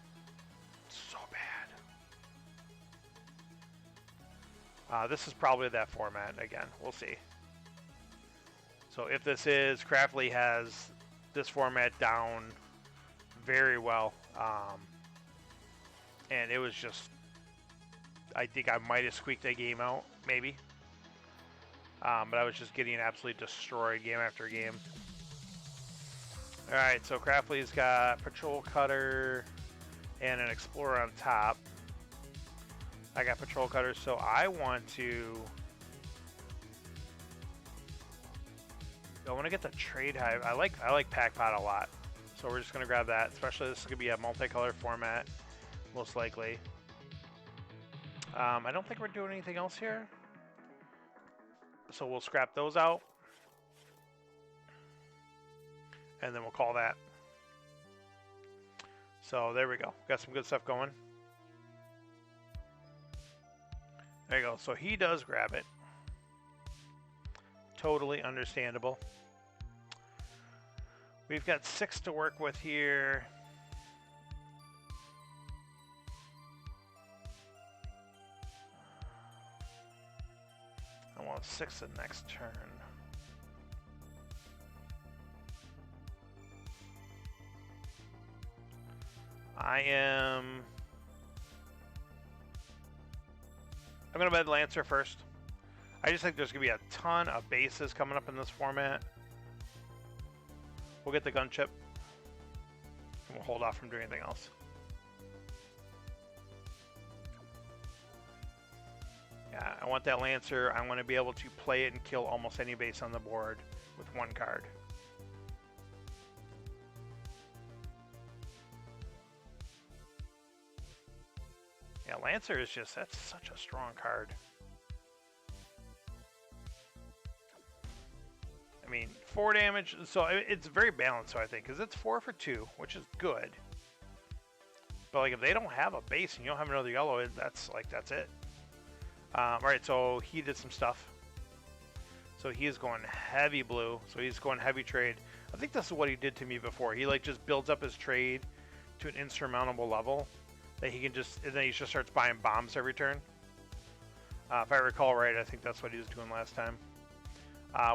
so bad. This is probably that format again. We'll see. So if this is, Craftly has this format down very well. And it was just, I think I might have squeaked that game out, maybe. But I was just getting absolutely destroyed game after game. Alright, so Craftly's got Patrol Cutter and an Explorer on top. I got Patrol Cutter, so I want to... I want to get the Trade Hive. I like Packpot a lot. So we're just going to grab that. Especially this is going to be a multicolor format, most likely. I don't think we're doing anything else here. So we'll scrap those out. And then we'll call that. So there we go. Got some good stuff going. There you go. So he does grab it. Totally understandable. We've got 6 to work with here. I want 6 the next turn. I'm going to buy the Lancer first. I just think there's going to be a ton of bases coming up in this format. We'll get the gun chip. And we'll hold off from doing anything else. Yeah, I want that Lancer. I want to be able to play it and kill almost any base on the board with 1 card. Yeah, Lancer is just, that's such a strong card. I mean, 4 damage. So it's very balanced, so I think, because it's 4 for 2, which is good. But like, if they don't have a base and you don't have another yellow, that's it. All right, so he did some stuff. So he is going heavy blue. So he's going heavy trade. I think this is what he did to me before. He like just builds up his trade to an insurmountable level that he can just, and then he just starts buying bombs every turn. If I recall right, I think that's what he was doing last time.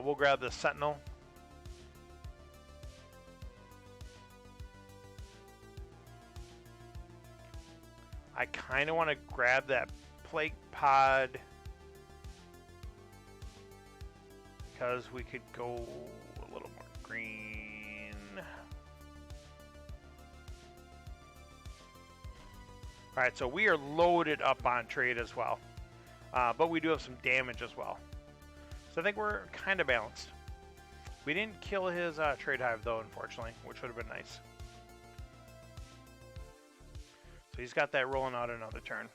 We'll grab the Sentinel. I kind of want to grab that Plague Pod because we could go a little more green. Alright, so we are loaded up on trade as well. But we do have some damage as well. So I think we're kind of balanced. We didn't kill his trade hive though, unfortunately, which would have been nice. So he's got that rolling out another turn.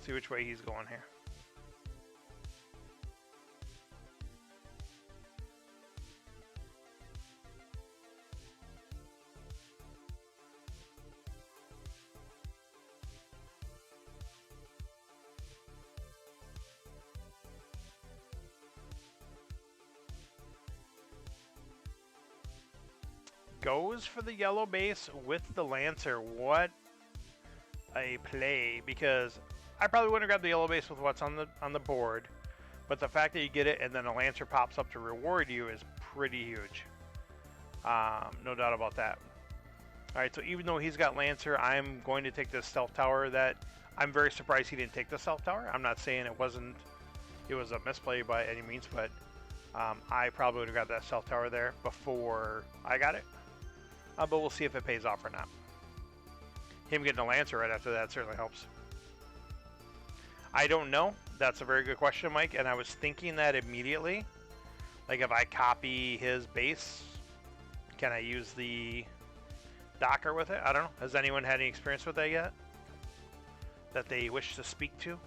See which way he's going here. Goes for the yellow base with the Lancer. What a play, because I probably wouldn't have grabbed the yellow base with what's on the board, but the fact that you get it and then a Lancer pops up to reward you is pretty huge. No doubt about that. Alright, so even though he's got Lancer, I'm going to take this stealth tower. That I'm very surprised he didn't take the stealth tower. I'm not saying it was a misplay by any means, but I probably would have got that stealth tower there before I got it. But we'll see if it pays off or not. Him getting a Lancer right after that certainly helps. I don't know. That's a very good question, Mike. And I was thinking that immediately. Like, if I copy his base, can I use the Docker with it? I don't know. Has anyone had any experience with that yet? That they wish to speak to?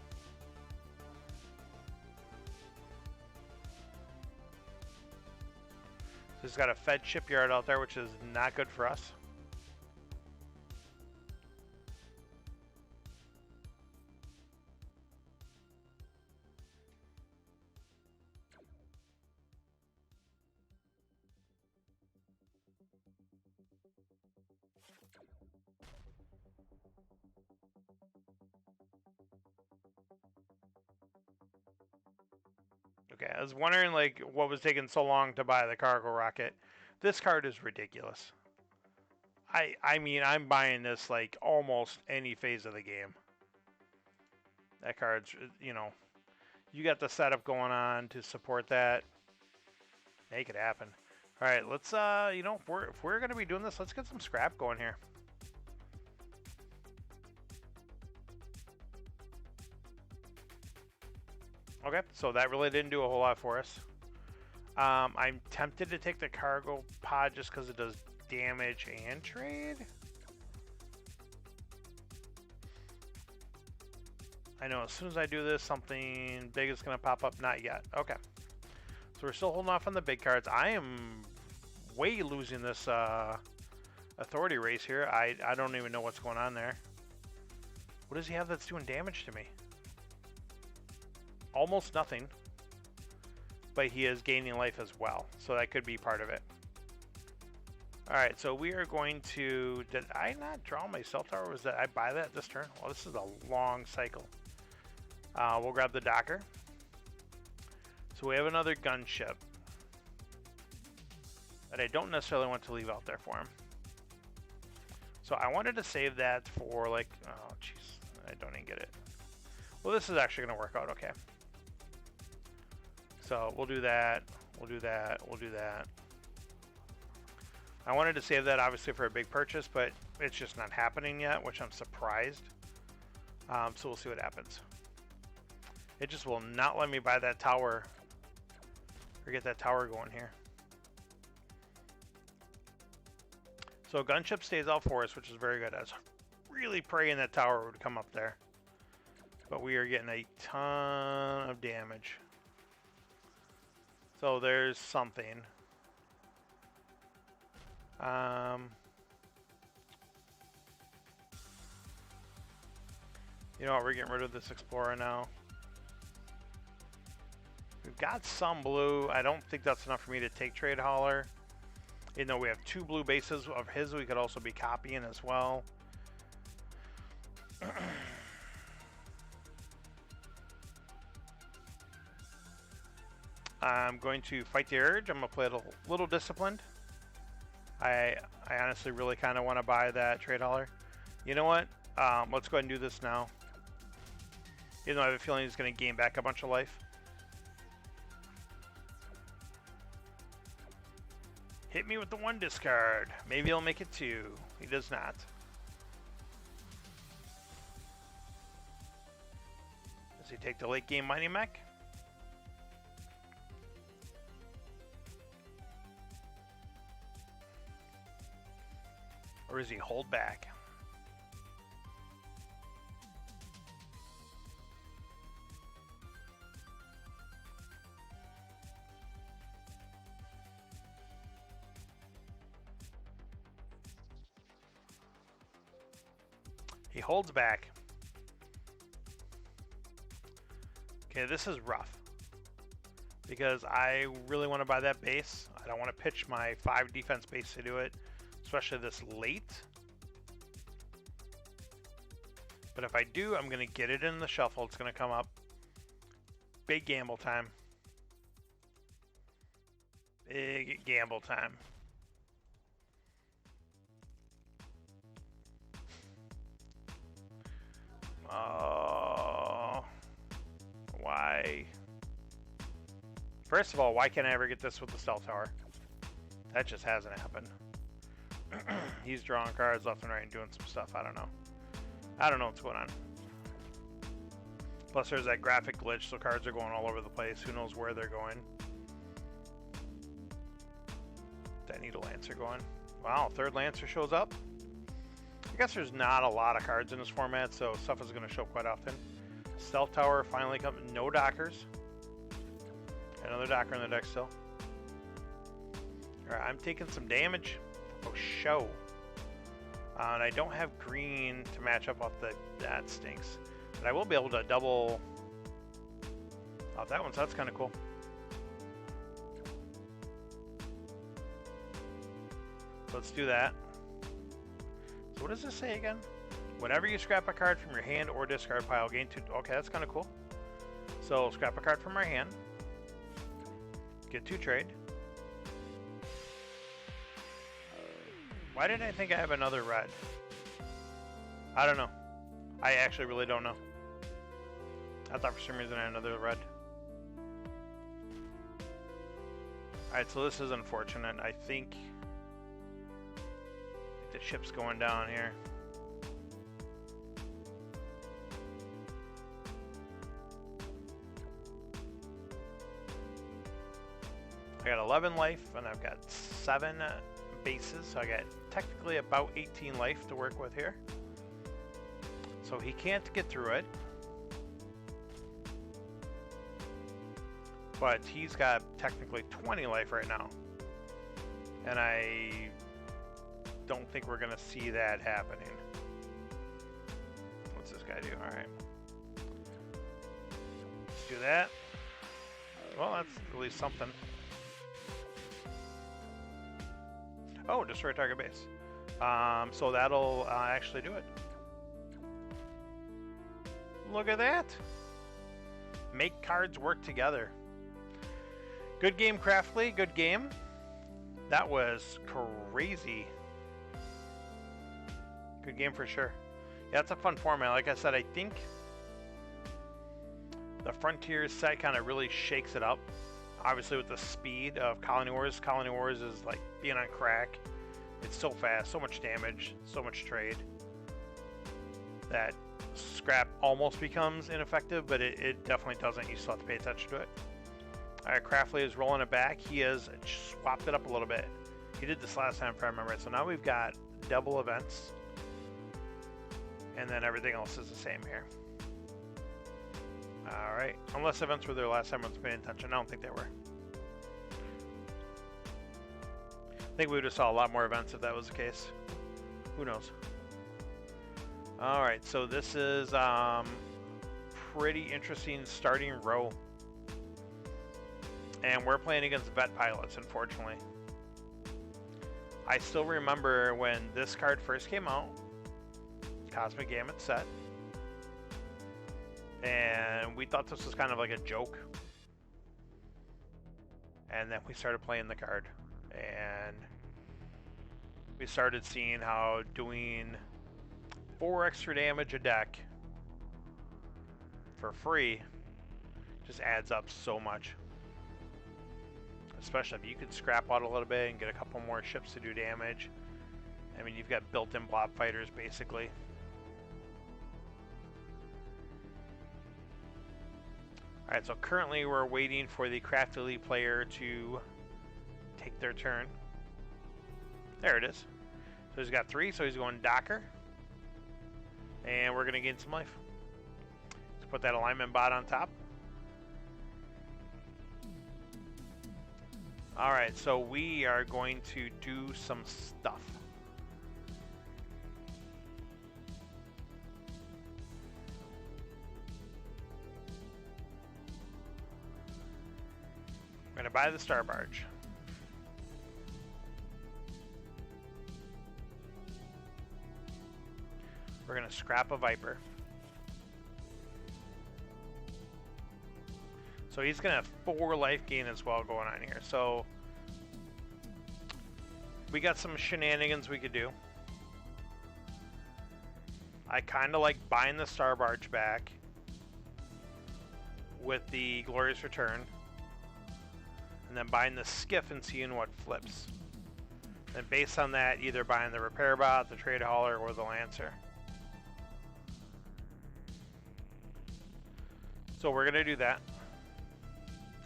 So he's got a Fed shipyard out there, which is not good for us. Okay, I was wondering like what was taking so long to buy the cargo rocket. This card is ridiculous. I mean, I'm buying this like almost any phase of the game. That card's, you know, you got the setup going on to support that. Make it happen. All right, let's you know, if we're going to be doing this, let's get some scrap going here. Okay, so that really didn't do a whole lot for us. I'm tempted to take the cargo pod just because it does damage and trade. I know as soon as I do this, something big is going to pop up. Not yet. Okay. So we're still holding off on the big cards. I am way losing this authority race here. I don't even know what's going on there. What does he have that's doing damage to me? Almost nothing, but he is gaining life as well, so that could be part of it. Alright, so we are going to... Did I not draw my cell tower? Was that I buy that this turn? Well, this is a long cycle. We'll grab the Docker. So we have another gunship that I don't necessarily want to leave out there for him. So I wanted to save that for like... Oh, jeez. I don't even get it. Well, this is actually going to work out okay. So we'll do that, we'll do that, we'll do that. I wanted to save that obviously for a big purchase, but it's just not happening yet, which I'm surprised. So we'll see what happens. It just will not let me buy that tower or get that tower going here. So gunship stays out for us, which is very good. I was really praying that tower would come up there. But we are getting a ton of damage. So there's something. You know what, we're getting rid of this Explorer now. We've got some blue. I don't think that's enough for me to take Trade Hauler. Even though we have 2 blue bases of his, we could also be copying as well. I'm going to fight the urge. I'm going to play it a little disciplined. I honestly really kind of want to buy that Trade Hauler. You know what? Let's go ahead and do this now. Even though I have a feeling he's going to gain back a bunch of life. Hit me with the 1 discard. Maybe he'll make it 2. He does not. Does he take the late game Mighty Mech? Or does he hold back? He holds back. Okay, this is rough. Because I really want to buy that base. I don't want to pitch my 5 defense base to do it. Especially this late. But if I do, I'm going to get it in the shuffle. It's going to come up. Big gamble time. Big gamble time. Oh. Why? First of all, why can't I ever get this with the Stealth Tower? That just hasn't happened. He's drawing cards left and right and doing some stuff. I don't know. I don't know what's going on. Plus there's that graphic glitch, so cards are going all over the place. Who knows where they're going. That Needle Lancer going. Wow, 3rd Lancer shows up. I guess there's not a lot of cards in this format, so stuff is going to show quite often. Stealth Tower finally comes. No Dockers. Another Docker in the deck still. Alright, I'm taking some damage. Oh, show. And I don't have green to match up with the... That stinks. But I will be able to double... Oh, that one, so that's kind of cool. Let's do that. So what does this say again? Whenever you scrap a card from your hand or discard pile, gain 2... Okay, that's kind of cool. So, scrap a card from our hand. Get 2 trade. Why did I think I have another red? I don't know. I actually really don't know. I thought for some reason I had another red. Alright, so this is unfortunate. I think the ship's going down here. I got 11 life and I've got 7 bases, so I got technically about 18 life to work with here. So he can't get through it. But he's got technically 20 life right now. And I don't think we're going to see that happening. What's this guy do? Alright. Let's do that. Well, that's at least something. Oh, destroy target base. So that'll actually do it. Look at that. Make cards work together. Good game, Craftly. Good game. That was crazy. Good game for sure. Yeah, it's a fun format. Like I said, I think the Frontiers set kind of really shakes it up. Obviously with the speed of Colony Wars. Colony Wars is like being on crack. It's so fast, so much damage, so much trade that scrap almost becomes ineffective, but it definitely doesn't. You still have to pay attention to it. Alright, Craftly is rolling it back. He has swapped it up a little bit. He did this last time if I remember it. So now we've got double events. And then everything else is the same here. Alright. Unless events were there last time I was paying attention. I don't think they were. I think we would have saw a lot more events if that was the case. Who knows? Alright, so this is pretty interesting starting row. And we're playing against vet pilots, unfortunately. I still remember when this card first came out, Cosmic Gamut set, and we thought this was kind of like a joke. And then we started playing the card, and we started seeing how doing 4 extra damage a deck for free just adds up so much. Especially if you could scrap out a little bit and get a couple more ships to do damage. I mean, you've got built-in blob fighters, basically. Alright, so currently we're waiting for the Craftily player to take their turn. There it is. So he's got 3, so he's going Docker. And we're going to gain some life. Let's put that alignment bot on top. Alright, so we are going to do some stuff. We're going to buy the Star Barge. We're going to scrap a Viper. So he's going to have 4 life gain as well going on here. So we got some shenanigans we could do. I kind of like buying the Star Barge back with the Glorious Return. And then buying the Skiff and seeing what flips. And based on that, either buying the Repair Bot, the Trade Hauler, or the Lancer. So we're going to do that.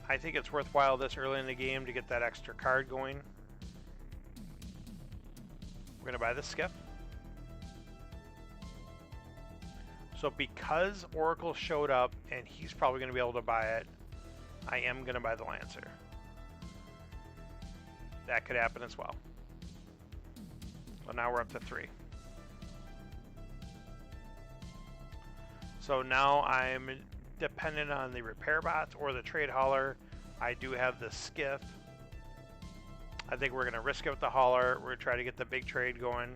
I think it's worthwhile this early in the game to get that extra card going. We're going to buy the Skiff. So because Oracle showed up and he's probably going to be able to buy it, I am going to buy the Lancer. That could happen as well. So now we're up to 3. So now I'm dependent on the Repair Bots or the Trade Hauler. I do have the Skiff. I think we're going to risk it with the Hauler. We're going to try to get the big trade going.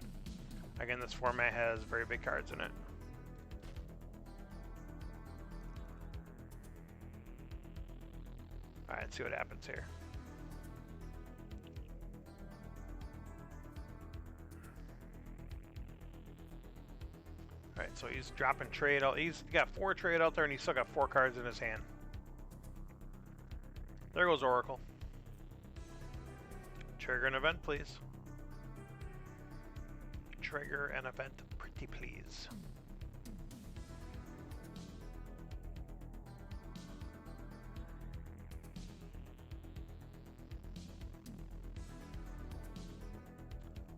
Again, this format has very big cards in it. Alright, let's see what happens here. Alright, so he's dropping trade out. He's got 4 trade out there and he's still got 4 cards in his hand. There goes Oracle. Trigger an event, please. Trigger an event, pretty please.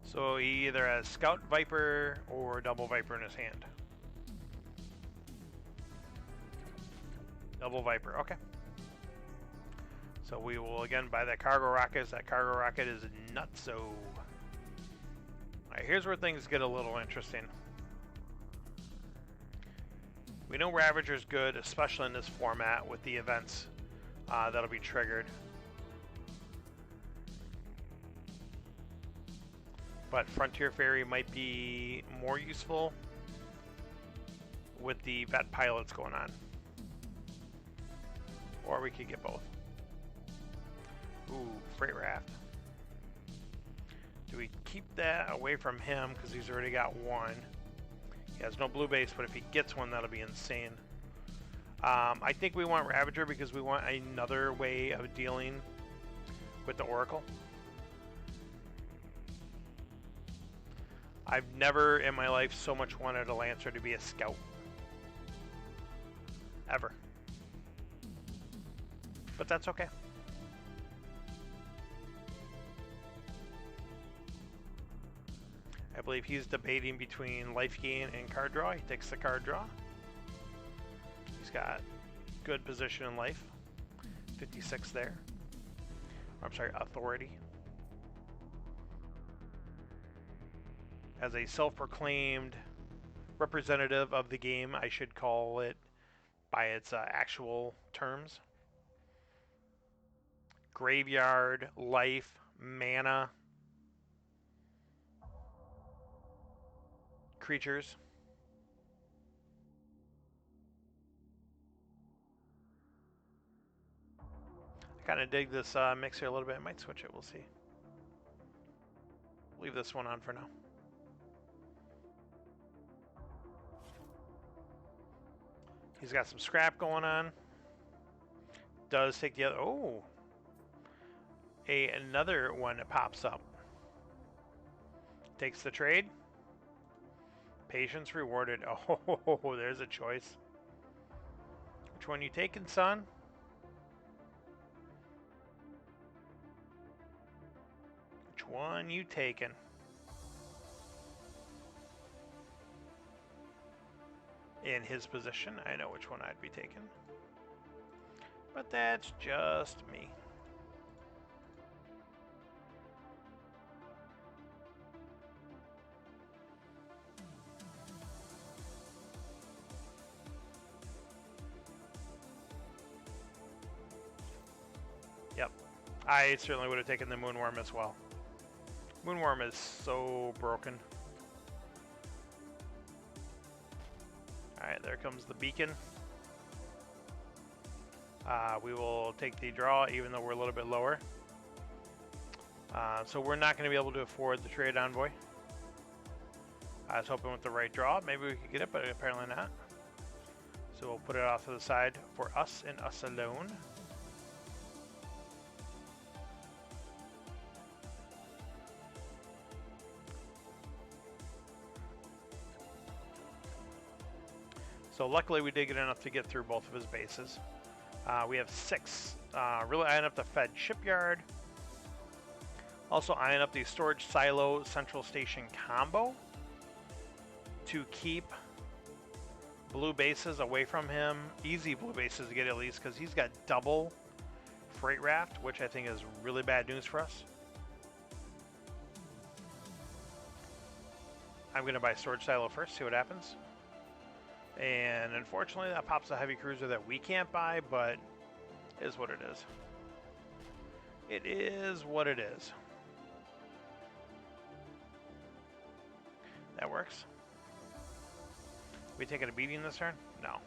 So he either has Scout Viper or Double Viper in his hand. Double Viper, okay. So we will again buy that Cargo Rocket. That Cargo Rocket is nutso. Alright, here's where things get a little interesting. We know Ravager's good, especially in this format with the events that'll be triggered. But Frontier Ferry might be more useful with the vet pilots going on. Or we could get both. Ooh, Freight Raft. Do we keep that away from him because he's already got 1? He has no blue base, but if he gets 1, that'll be insane. I think we want Ravager because we want another way of dealing with the Oracle. I've never in my life so much wanted a Lancer to be a Scout. Ever. But that's okay. I believe he's debating between life gain and card draw. He takes the card draw. He's got good position in life. 56 there. I'm sorry, authority. As a self-proclaimed representative of the game, I should call it by its actual terms. Graveyard, life, mana, creatures. I kind of dig this mix here a little bit. I might switch it, we'll see. Leave this one on for now. He's got some scrap going on. Does take the other. Oh, another one that pops up. Takes the trade. Patience rewarded. Oh, there's a choice. Which one you taking, son? Which one you taking? In his position, I know which one I'd be taking. But that's just me. Yep, I certainly would have taken the Moonworm as well. Moonworm is so broken. Alright, there comes the beacon. We will take the draw even though we're a little bit lower. So we're not going to be able to afford the trade envoy. I was hoping with the right draw, maybe we could get it, but apparently not. So we'll put it off to the side for us and us alone. So luckily we did get enough to get through both of his bases. We have 6. Really eyeing up the Fed Shipyard. Also eyeing up the Storage Silo Central Station combo to keep blue bases away from him. Easy blue bases to get at least, because he's got double Freight Raft, which I think is really bad news for us. I'm going to buy Storage Silo first, see what happens. And unfortunately that pops a heavy cruiser that we can't buy, but it is what it is. It is what it is. That works. We taking a beating this turn? No.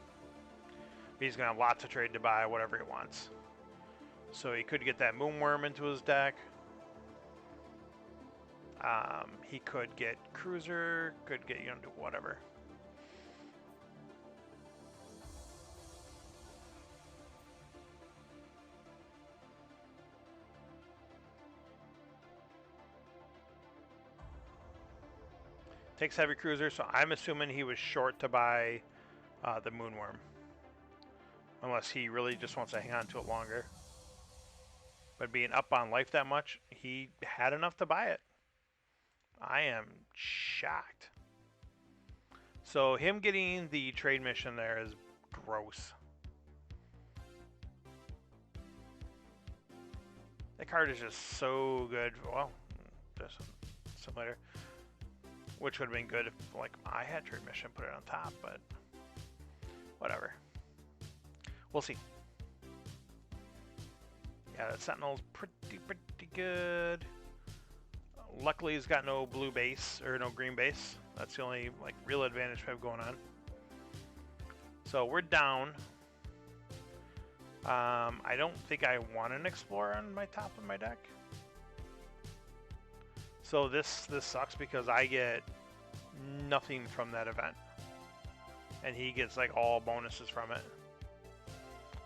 He's going to have lots of trade to buy whatever he wants. So he could get that Moonworm into his deck. He could get Cruiser, could get, whatever. Takes heavy cruiser, so I'm assuming he was short to buy the Moonworm. Unless he really just wants to hang on to it longer. But being up on life that much, he had enough to buy it. I am shocked. So him getting the trade mission there is gross. That card is just so good. Well, just some later. Which would have been good if, like, I had trade mission, put it on top, but whatever. We'll see. Yeah, that Sentinel's pretty good. Luckily, he's got no blue base, or no green base. That's the only, like, real advantage we have going on. So we're down. I don't think I want an Explorer on my top of my deck. So this sucks because I get nothing from that event. And he gets like all bonuses from it.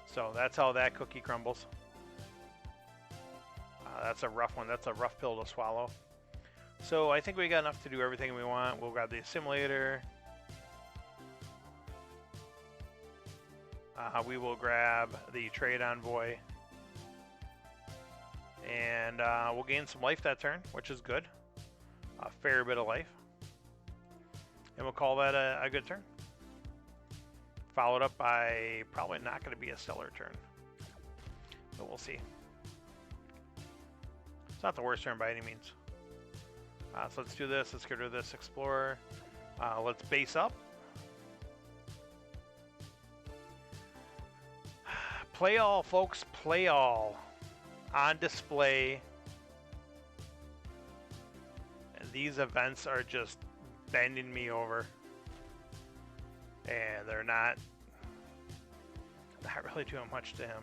So that's how that cookie crumbles. That's a rough one. That's a rough pill to swallow. So I think we got enough to do everything we want. We'll grab the assimilator. We will grab the trade envoy. And we'll gain some life that turn, which is good. A fair bit of life. And we'll call that a good turn. Followed up by probably not going to be a stellar turn. But we'll see. It's not the worst turn by any means. So let's do this. Let's get rid of this Explorer. Let's base up. Play all, folks. Play all. On display. And these events are just bending me over. And they're not really doing much to him.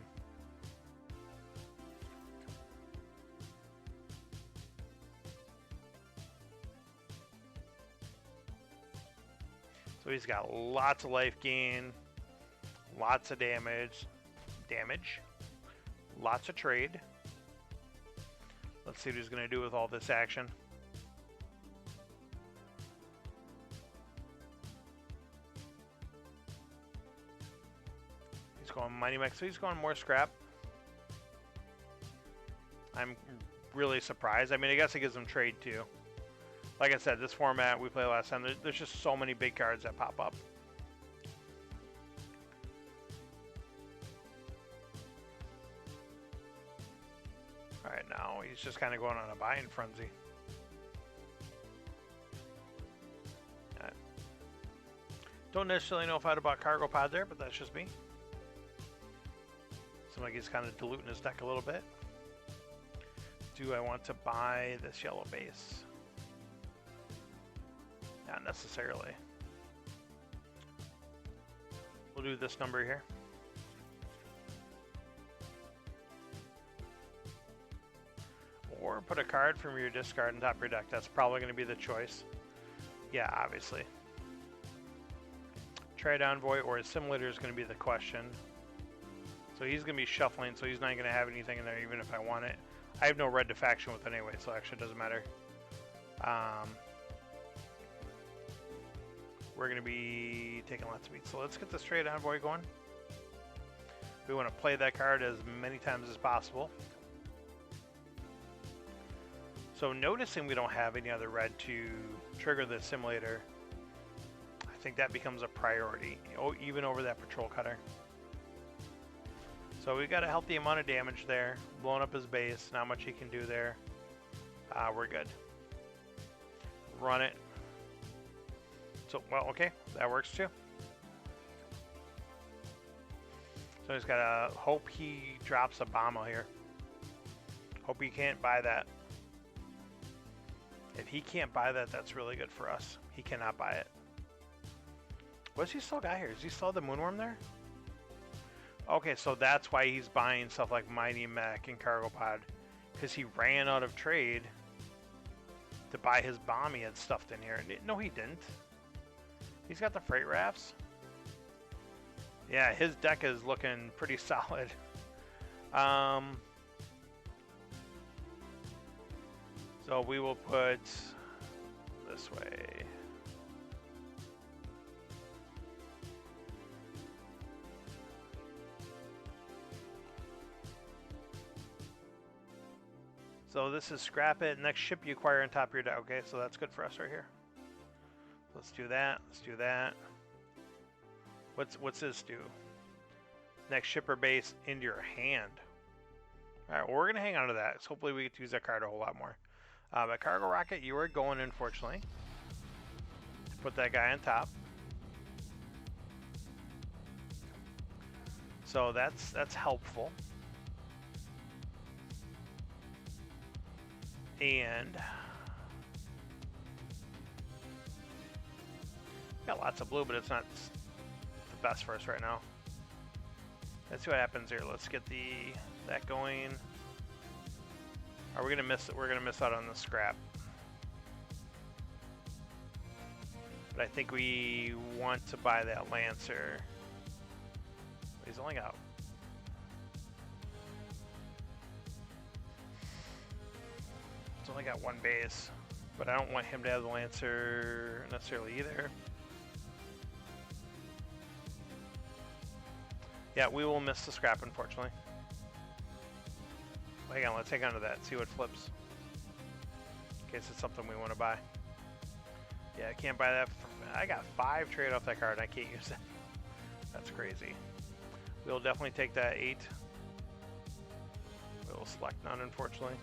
So he's got lots of life gain, lots of damage, lots of trade. Let's see what he's going to do with all this action. He's going Mighty Mech, so he's going more scrap. I'm really surprised. I mean, I guess it gives him trade too. Like I said, this format we played last time, there's just so many big cards that pop up. Alright, now he's just kind of going on a buying frenzy. Don't necessarily know if I'd have bought Cargo Pod there, but that's just me. Seems like he's kind of diluting his deck a little bit. Do I want to buy this yellow base? Not necessarily. We'll do this number here. Or put a card from your discard on top of your deck. That's probably going to be the choice. Yeah, obviously. Trade Envoy or a Simulator is going to be the question. So he's going to be shuffling, so he's not going to have anything in there even if I want it. I have no red to faction with anyway, so it actually doesn't matter. We're going to be taking lots of beats. So let's get this Trade Envoy going. We want to play that card as many times as possible. So noticing we don't have any other red to trigger the Simulator, I think that becomes a priority, even over that Patrol Cutter. So we got a healthy amount of damage there, blowing up his base, not much he can do there. We're good. Run it. So, well, okay, that works too. So he's got to hope he drops a Bomba here. Hope he can't buy that. If he can't buy that, that's really good for us. He cannot buy it. What's he still got here? Is he still the Moonworm there? Okay, so that's why he's buying stuff like Mighty Mech and Cargo Pod. Because he ran out of trade to buy his bomb he had stuffed in here. No, he didn't. He's got the freight rafts. Yeah, his deck is looking pretty solid. So we will put this way. So this is scrap it. Next ship you acquire on top of your deck. Okay, so that's good for us right here. Let's do that. Let's do that. What's this do? Next shipper base into your hand. All right, well, we're gonna hang on to that. So hopefully we get to use that card a whole lot more. But Cargo Rocket, you are going, unfortunately, to put that guy on top. So that's helpful. And got lots of blue, but it's not the best for us right now. Let's see what happens here. Let's get that going. Are we gonna miss it? We're gonna miss out on the scrap. But I think we want to buy that Lancer. He's only got. He's only got one base, but I don't want him to have the Lancer necessarily either. Yeah, we will miss the scrap, unfortunately. Hang on, let's hang on to that, see what flips. In case it's something we want to buy. Yeah, I can't buy that. I got 5 trade off that card, and I can't use it. That's crazy. We'll definitely take that 8. We'll select none, unfortunately.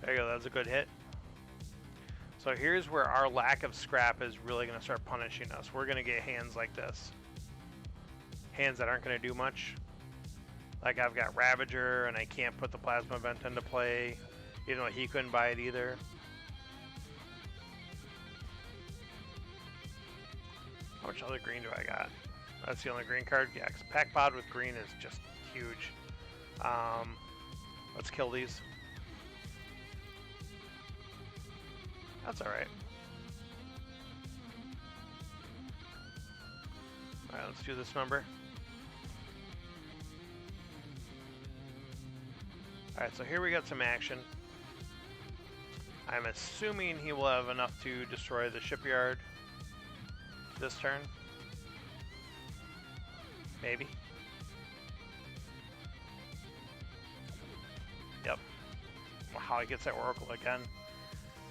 There you go, that's a good hit. So here's where our lack of scrap is really going to start punishing us. We're going to get hands like this. Hands that aren't going to do much. Like I've got Ravager and I can't put the plasma vent into play, even though he couldn't buy it either. How much other green do I got? That's the only green card? Yeah, because Pack Pod with green is just huge. Let's kill these. That's alright. Alright, let's do this number. Alright, so here we got some action. I'm assuming he will have enough to destroy the shipyard this turn. Maybe. Yep. Wow, he gets that Oracle again.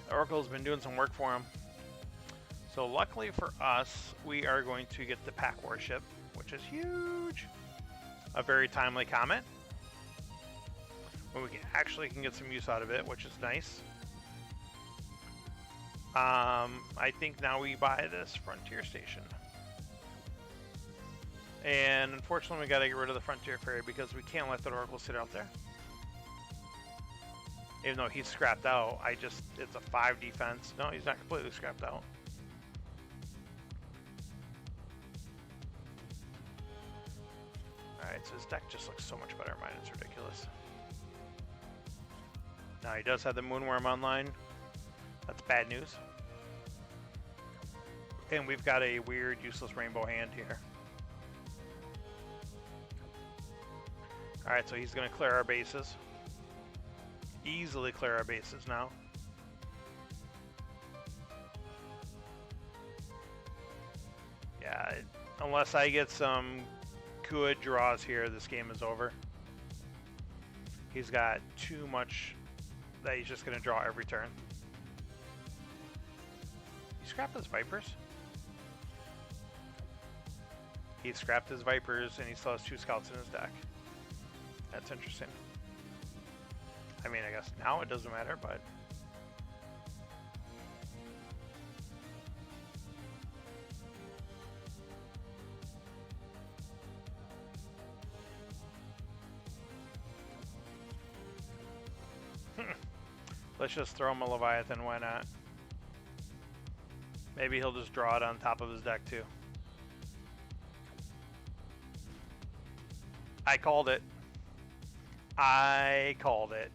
The Oracle's been doing some work for him. So luckily for us, we are going to get the Pack Warship, which is huge. A very timely comment. When we actually can get some use out of it, which is nice. I think now we buy this Frontier Station. And unfortunately, we got to get rid of the Frontier Ferry because we can't let the Oracle sit out there. Even though he's scrapped out, it's a 5 defense. No, he's not completely scrapped out. Alright, so his deck just looks so much better. Mine is ridiculous. Now he does have the Moonworm online. That's bad news. And we've got a weird, useless rainbow hand here. Alright, so he's going to clear our bases. Easily clear our bases now. Yeah, unless I get some good draws here, this game is over. He's got too much that he's just going to draw every turn. He scrapped his Vipers? He scrapped his Vipers and he still has 2 Scouts in his deck. That's interesting. I mean, I guess now it doesn't matter, but... Let's just throw him a Leviathan, why not? Maybe he'll just draw it on top of his deck too. I called it. I called it.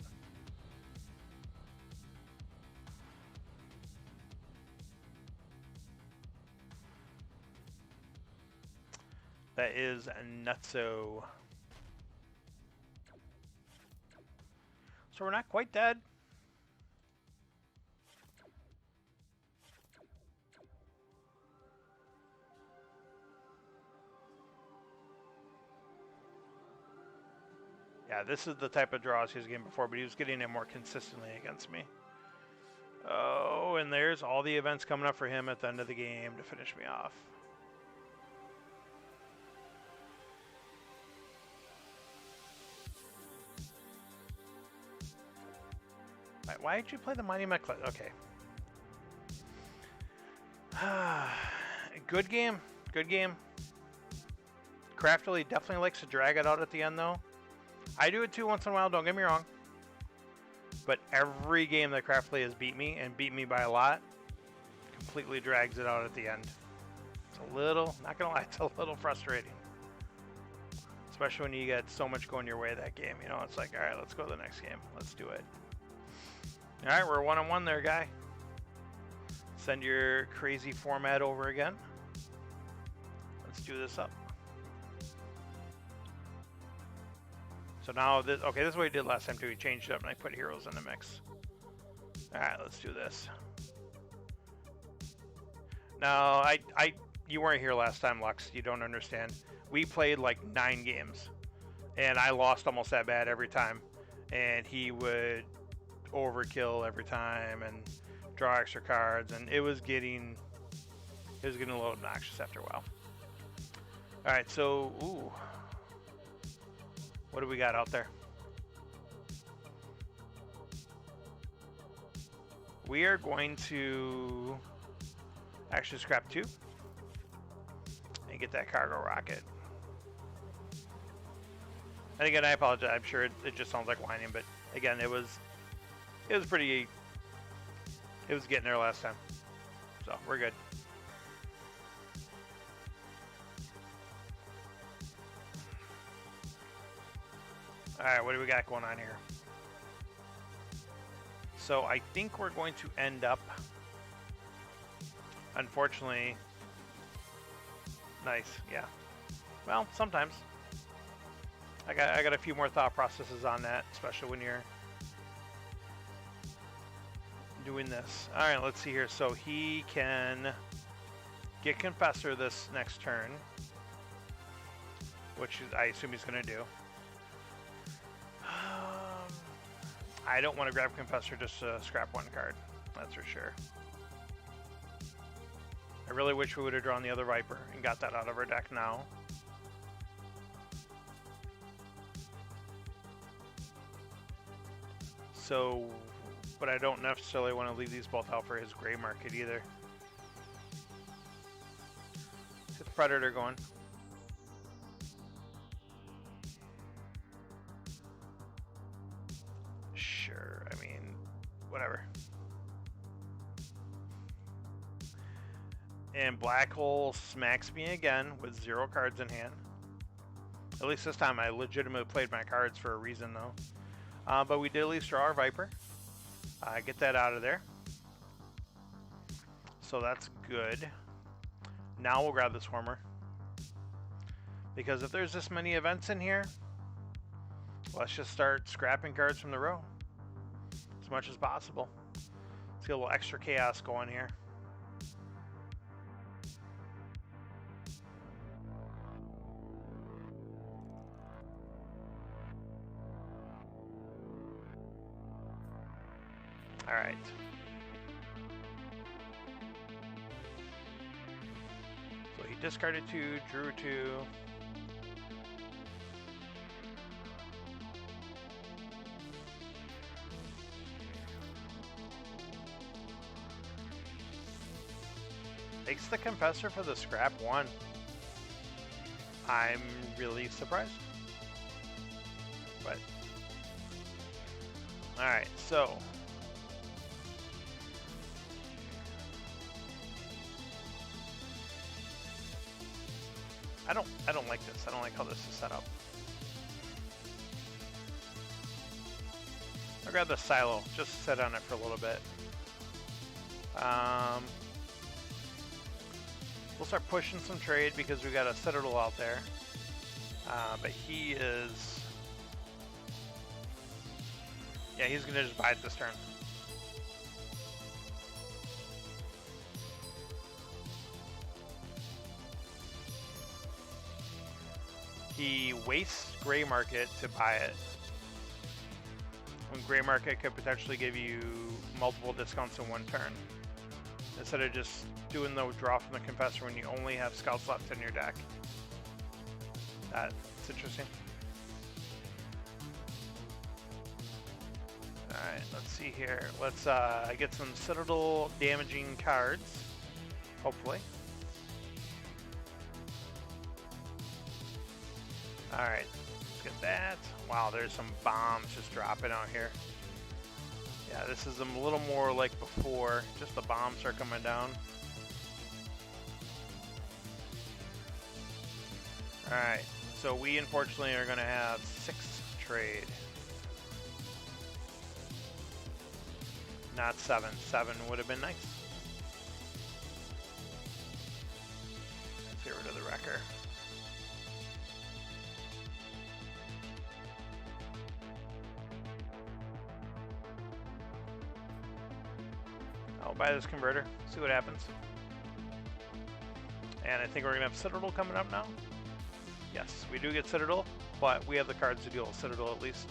That is nutso. So we're not quite dead. Yeah, this is the type of draws he was getting before, but he was getting it more consistently against me. Oh, and there's all the events coming up for him at the end of the game to finish me off. Why did you play the Mighty Mech? Okay. Good game. Good game. Craftily definitely likes to drag it out at the end, though. I do it too once in a while, don't get me wrong. But every game that Craftily has beat me, and beat me by a lot, completely drags it out at the end. It's a little, not gonna lie, it's a little frustrating. Especially when you get so much going your way that game. You know, it's like, all right, let's go to the next game. Let's do it. All right, we're 1-on-1 there, guy. Send your crazy format over again. Let's do this up. So now, this is what he did last time too. He changed it up and I put heroes in the mix. All right, let's do this. Now, you weren't here last time, Lux. You don't understand. We played like 9 games, and I lost almost that bad every time. And he would overkill every time and draw extra cards, and it was getting It was getting a little obnoxious after a while. All right, so ooh, what do we got out there? We are going to actually scrap 2 and get that cargo rocket. And again, I apologize. I'm sure it just sounds like whining, but again, it was pretty. It was getting there last time, so we're good. All right, what do we got going on here? So I think we're going to end up, unfortunately, nice, yeah. Well, sometimes. I got a few more thought processes on that, especially when you're doing this. All right, let's see here. So he can get Confessor this next turn, which I assume he's going to do. I don't want to grab Confessor just to scrap 1 card. That's for sure. I really wish we would have drawn the other Viper and got that out of our deck now. So, but I don't necessarily want to leave these both out for his gray market either. Let's get the Predator going. Sure, I mean, whatever. And Black Hole smacks me again with 0 cards in hand. At least this time I legitimately played my cards for a reason though. But we did at least draw our Viper. Get that out of there. So that's good. Now we'll grab the Swarmer. Because if there's this many events in here, let's just start scrapping cards from the row as much as possible. Let's get a little extra chaos going here. All right. So he discarded 2, drew 2. Takes the Confessor for the scrap 1. I'm really surprised. But all right, so I don't like this. I don't like how this is set up. I'll grab the silo, just sit on it for a little bit. We'll start pushing some trade because we got a Citadel out there. But he is, yeah, he's gonna just buy it this turn. He wastes Gray Market to buy it. When Gray Market could potentially give you multiple discounts in 1 turn. Instead of just doing the draw from the Confessor when you only have Scouts left in your deck. That's interesting. Alright, let's see here. Let's get some Citadel damaging cards. Hopefully. Alright, let's get that. Wow, there's some bombs just dropping out here. Yeah, this is a little more like before. Just the bombs are coming down. Alright, so we unfortunately are going to have 6 trade. Not 7. 7 would have been nice. Let's get rid of the Wrecker. I'll buy this converter, see what happens. And I think we're going to have Citadel coming up now. Yes, we do get Citadel, but we have the cards to deal with Citadel at least.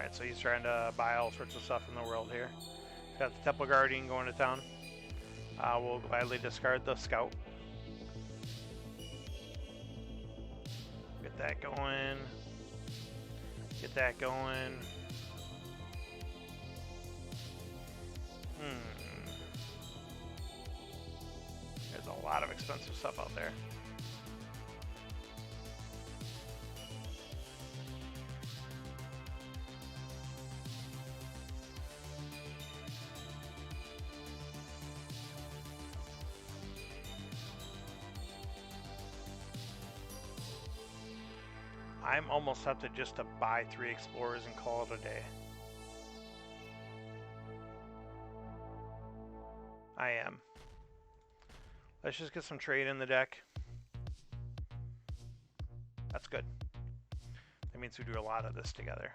Alright, so he's trying to buy all sorts of stuff in the world here. Got the Temple Guardian going to town. We'll gladly discard the Scout. Get that going. Get that going. There's a lot of expensive stuff out there. I'm almost tempted just to buy 3 Explorers and call it a day. I am. Let's just get some trade in the deck. That's good. That means we do a lot of this together.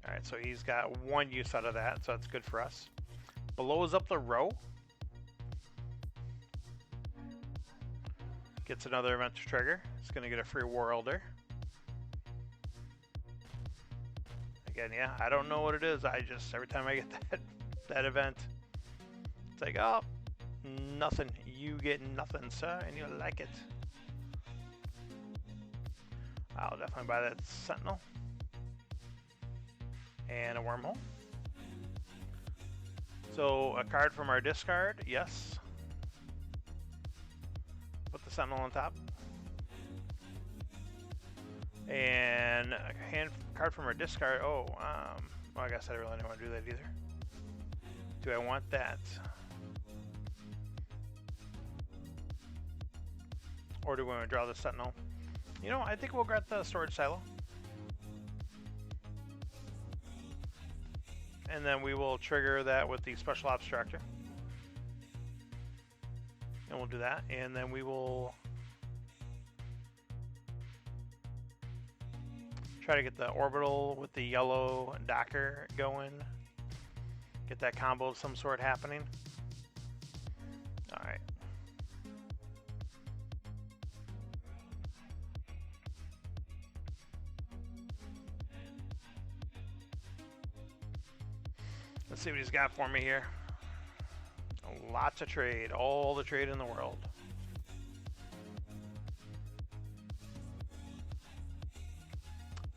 Alright, so he's got 1 use out of that, so that's good for us. Blows up the row. Gets another event to trigger. It's going to get a free War Elder. Again, yeah, I don't know what it is. I just, every time I get that event, it's like, oh, nothing. You get nothing, sir, and you like it. I'll definitely buy that Sentinel. And a Wormhole. So, a card from our discard, yes. Put the Sentinel on top. And a card from our discard. Oh, well, I guess I really don't want to do that either. Do I want that? Or do we want to draw the Sentinel? You know, I think we'll grab the Storage Silo. And then we will trigger that with the Special Ops Tractor. And we'll do that. And then we will try to get the Orbital with the yellow Docker going. Get that combo of some sort happening. Alright. Let's see what he's got for me here. Lots of trade, all the trade in the world.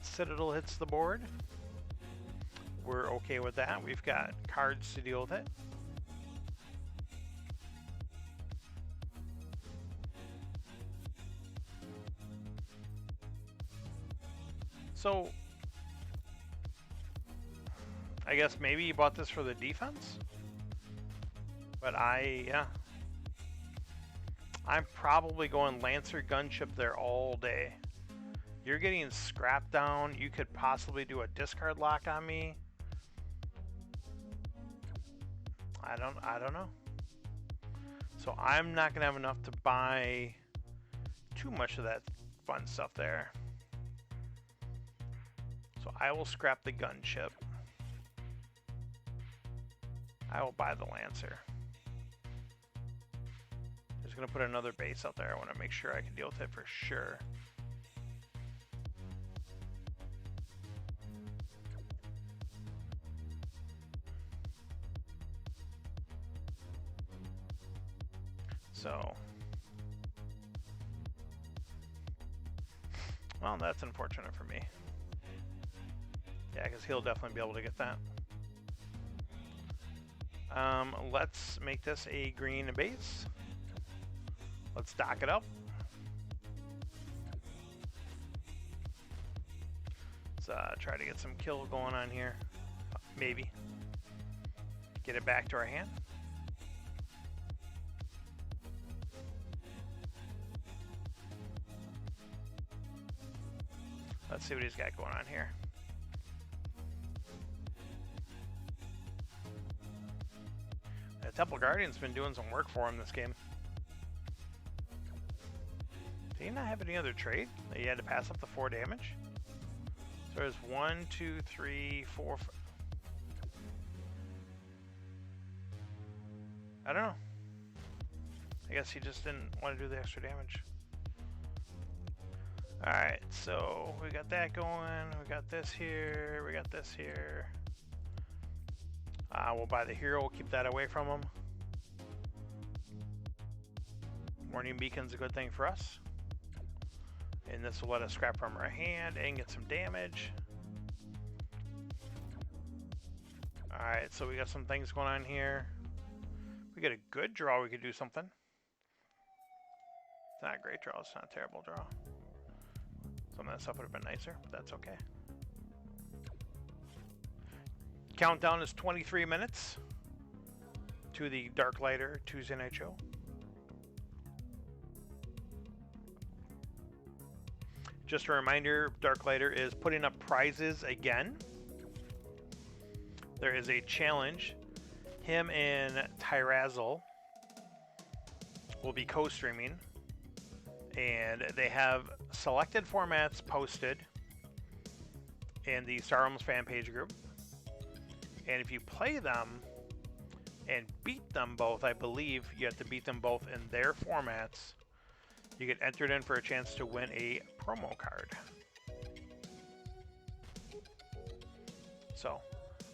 Citadel hits the board. We're okay with that. We've got cards to deal with it. So, I guess maybe you bought this for the defense? But yeah. I'm probably going Lancer Gunship there all day. You're getting scrapped down. You could possibly do a discard lock on me. I don't know. So I'm not gonna have enough to buy too much of that fun stuff there. So I will scrap the Gunship. I will buy the Lancer. Just gonna put another base out there. I want to make sure I can deal with it for sure. So, well, that's unfortunate for me. Yeah, because he'll definitely be able to get that. Let's make this a green base. Let's dock it up. Let's try to get some kill going on here. Maybe. Get it back to our hand. Let's see what he's got going on here. The Temple Guardian's been doing some work for him this game. Did he not have any other trade that he had to pass up the 4 damage? So there's 1, 2, 3, 4, 5. I don't know. I guess he just didn't want to do the extra damage. Alright, so we got that going. We got this here. We got this here. We'll buy the hero. We'll keep that away from him. Warning beacon's a good thing for us. And this will let us scrap from our hand and get some damage. Alright, so we got some things going on here. We get a good draw, we could do something. It's not a great draw, it's not a terrible draw. Some of that stuff would have been nicer, but that's okay. Countdown is 23 minutes to the Dark Lighter Tuesday Night Show. Just a reminder, Dark Lighter is putting up prizes again. There is a challenge. Him and Tyrazzle will be co-streaming. And they have selected formats posted in the Star Realms fan page group. And if you play them and beat them both, I believe you have to beat them both in their formats, you get entered in for a chance to win a promo card. So,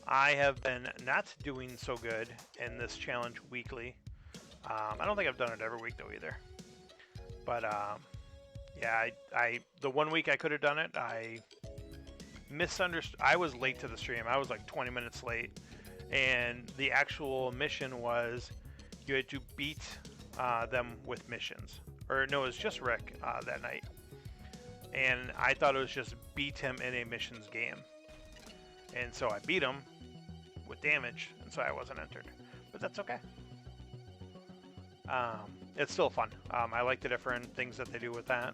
I have been not doing so good in this challenge weekly. I don't think I've done it every week though either. But yeah, the 1 week I could have done it, I misunderstood. I was late to the stream. I was like 20 minutes late, and the actual mission was you had to beat them with missions. Or no, it was just Rick that night, and I thought it was just beat him in a missions game, and so I beat him with damage, and so I wasn't entered. But that's okay. It's still fun. I like the different things that they do with that.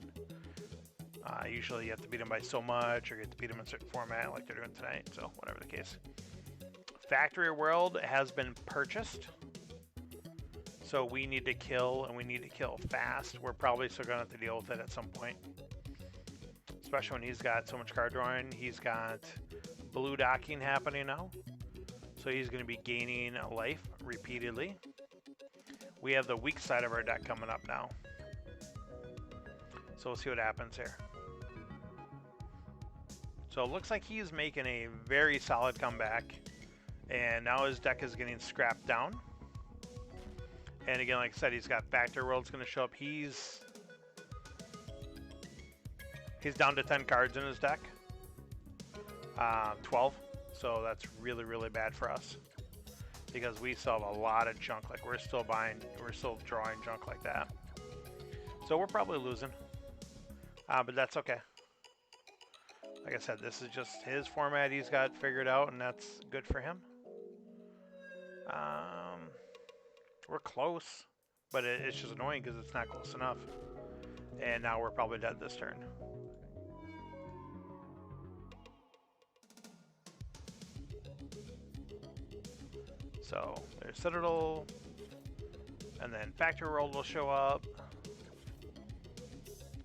Usually you have to beat them by so much, or you have to beat them in a certain format like they're doing tonight, so whatever the case. Factory World has been purchased. So we need to kill, and we need to kill fast. We're probably still going to have to deal with it at some point. Especially when he's got so much card drawing. He's got blue docking happening now. So he's going to be gaining life repeatedly. We have the weak side of our deck coming up now. So we'll see what happens here. So it looks like he's making a very solid comeback. And now his deck is getting scrapped down. And again, like I said, he's got Factory World's going to show up. He's down to 10 cards in his deck. 12. So that's really, really bad for us. Because we still have a lot of junk. Like, we're still drawing junk like that. So we're probably losing. But that's okay. Like I said, this is just his format he's got figured out, and that's good for him. We're close, but it's just annoying because it's not close enough. And now we're probably dead this turn. So there's Citadel, and then Factory World will show up.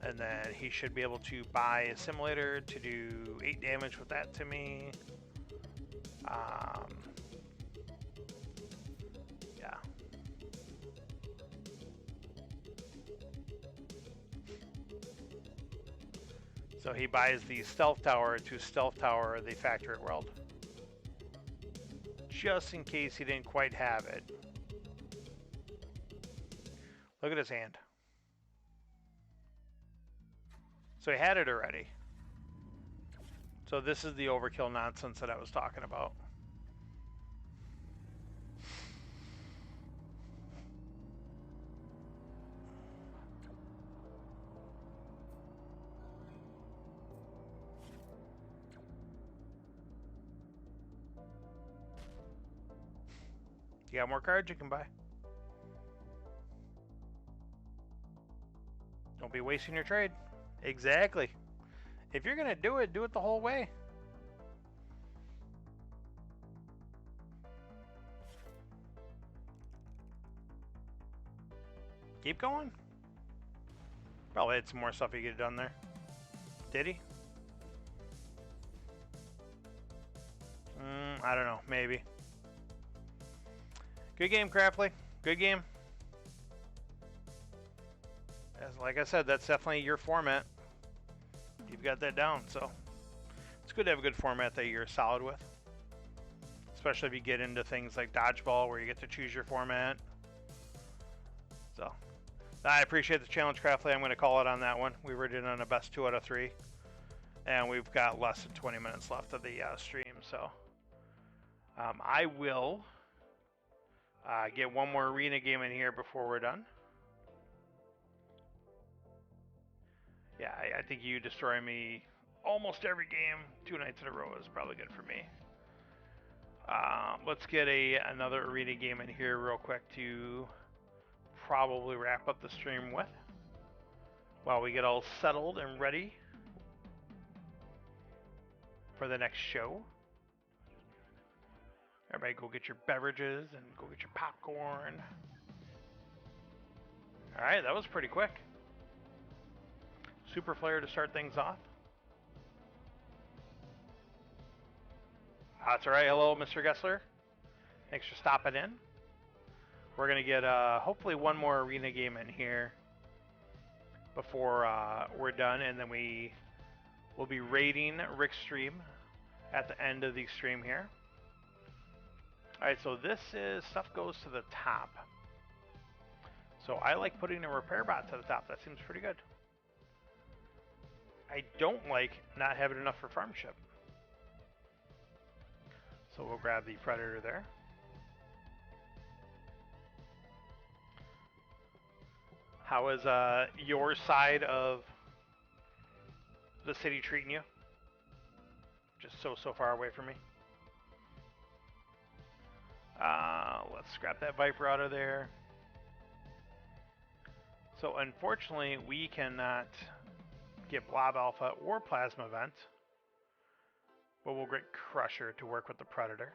And then he should be able to buy a simulator to do 8 damage with that to me. Yeah. So he buys the Stealth Tower to Stealth Tower the Factory World. Just in case he didn't quite have it. Look at his hand. So he had it already. So this is the overkill nonsense that I was talking about. You got more cards you can buy. Don't be wasting your trade. Exactly. If you're gonna do it the whole way. Keep going. Probably had some more stuff he could have done there. Did he? I don't know. Maybe. Good game, Craftly. Good game. As like I said, that's definitely your format. You've got that down, so it's good to have a good format that you're solid with. Especially if you get into things like dodgeball where you get to choose your format. So I appreciate the challenge, Craftly. I'm going to call it on that one. We were doing on a best 2 out of 3. And we've got less than 20 minutes left of the stream, so I will get one more arena game in here before we're done. Yeah, I think you destroy me almost every game 2 nights in a row is probably good for me. Let's get another arena game in here real quick to probably wrap up the stream with while we get all settled and ready for the next show. Everybody go get your beverages and go get your popcorn. Alright, that was pretty quick. Super Flare to start things off. That's alright. Hello, Mr. Gessler. Thanks for stopping in. We're going to get hopefully one more arena game in here before we're done, and then we will be raiding Rick's stream at the end of the stream here. Alright, so this is stuff goes to the top. So I like putting a repair bot to the top. That seems pretty good. I don't like not having enough for farm ship. So we'll grab the Predator there. How is your side of the city treating you? Just so far away from me. Let's scrap that Viper out of there. So unfortunately, we cannot get Blob Alpha or Plasma Vent, but we'll get Crusher to work with the Predator.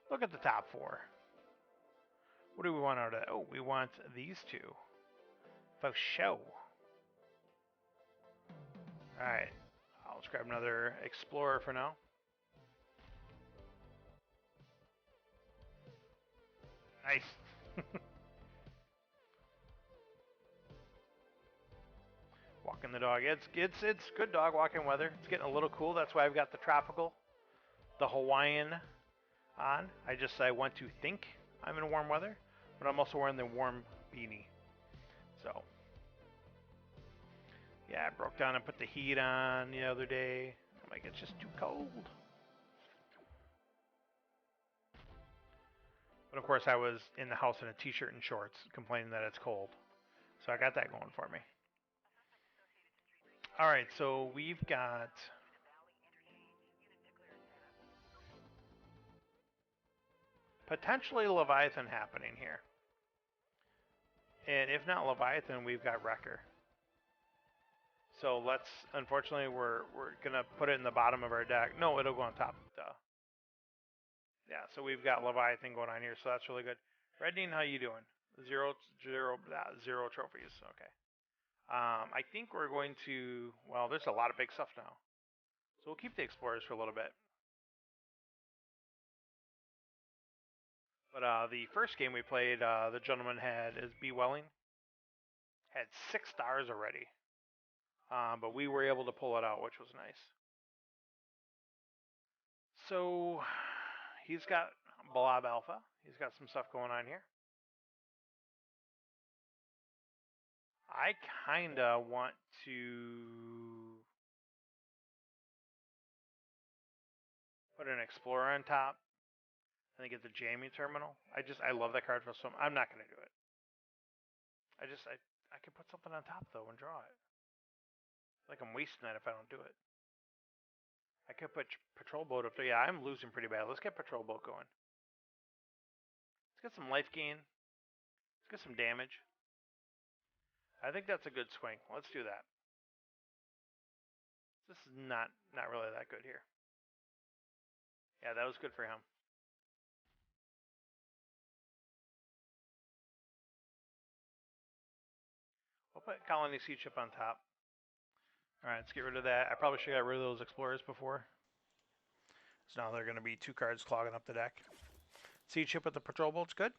Look at the top 4. What do we want out of that? Oh, we want these 2. For show. Alright, I'll just grab another Explorer for now. Nice. Walking the dog. It's good dog walking weather. It's getting a little cool. That's why I've got the tropical, the Hawaiian on. I want to think I'm in warm weather, but I'm also wearing the warm beanie. So yeah, I broke down and put the heat on the other day. I'm like, it's just too cold. But of course, I was in the house in a t-shirt and shorts, complaining that it's cold. So I got that going for me. All right, so we've got potentially Leviathan happening here. And if not Leviathan, we've got Wrecker. So let's, unfortunately, we're going to put it in the bottom of our deck. No, it'll go on top. Duh. Yeah, so we've got Leviathan going on here, so that's really good. Reddening, how you doing? Zero trophies. Okay. I think we're going to, well, there's a lot of big stuff now. So we'll keep the Explorers for a little bit. But the first game we played, the gentleman had is B. Welling. Had 6 stars already. But we were able to pull it out, which was nice. So he's got Blob Alpha. He's got some stuff going on here. I kinda want to put an Explorer on top and then get the Jamie terminal. I love that card for some. I'm not gonna do it. I could put something on top though and draw it. Like I'm wasting that if I don't do it. I could put Patrol Boat up there. Yeah, I'm losing pretty bad. Let's get Patrol Boat going. Let's get some life gain. Let's get some damage. I think that's a good swing. Let's do that. This is not really that good here. Yeah, that was good for him. We'll put Colony Siege Ship on top. Alright, let's get rid of that. I probably should have got rid of those Explorers before. So now they're going to be 2 cards clogging up the deck. Siege Ship with the Patrol Boat's good.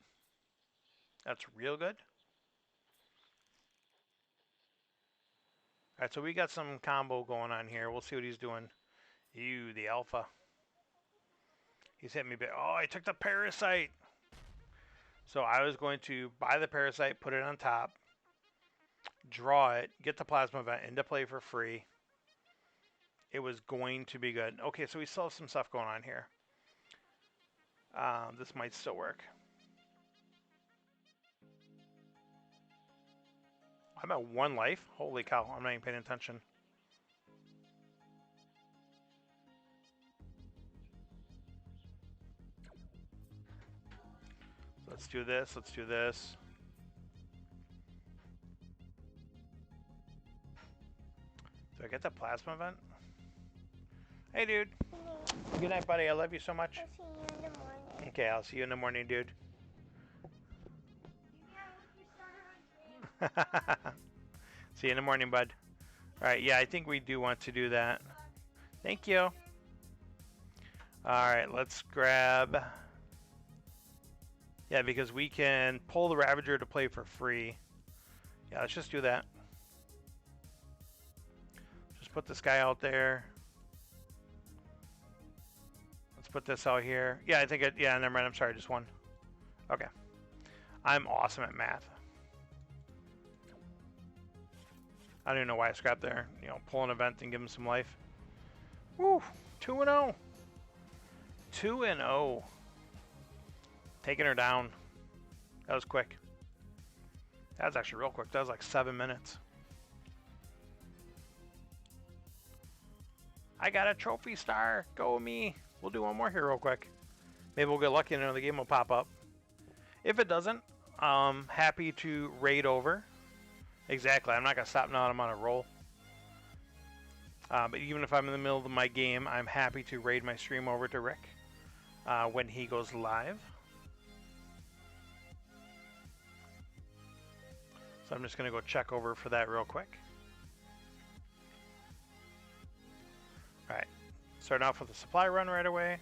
That's real good. Alright, so we got some combo going on here. We'll see what he's doing. Ew, the alpha. He's hit me. Oh, I took the parasite. So I was going to buy the parasite, put it on top, draw it, get the plasma event into play for free. It was going to be good. Okay, so we still have some stuff going on here. This might still work. I'm at 1 life. Holy cow, I'm not even paying attention. So let's do this. Let's do this. Do I get the plasma event? Hey, dude. Good night, buddy. I love you so much. I'll see you in the morning. Okay, I'll see you in the morning, dude. See you in the morning, bud. Alright, yeah, I think we do want to do that. Thank you. Alright, let's grab... Yeah, because we can pull the Ravager to play for free. Yeah, let's just do that. Just put this guy out there. Let's put this out here. Yeah, I think it... Yeah, never mind. I'm sorry, just one. Okay. I'm awesome at math. I don't even know why I scrapped there. You know, pull an event and give him some life. Woo! 2-0. 2-0. Taking her down. That was quick. That was actually real quick. That was like 7 minutes. I got a trophy star. Go me. We'll do one more here real quick. Maybe we'll get lucky and another game will pop up. If it doesn't, happy to raid over. Exactly. I'm not going to stop now. I'm on a roll. But even if I'm in the middle of my game, I'm happy to raid my stream over to Rick when he goes live. So I'm just going to go check over for that real quick. Alright. Starting off with a supply run right away.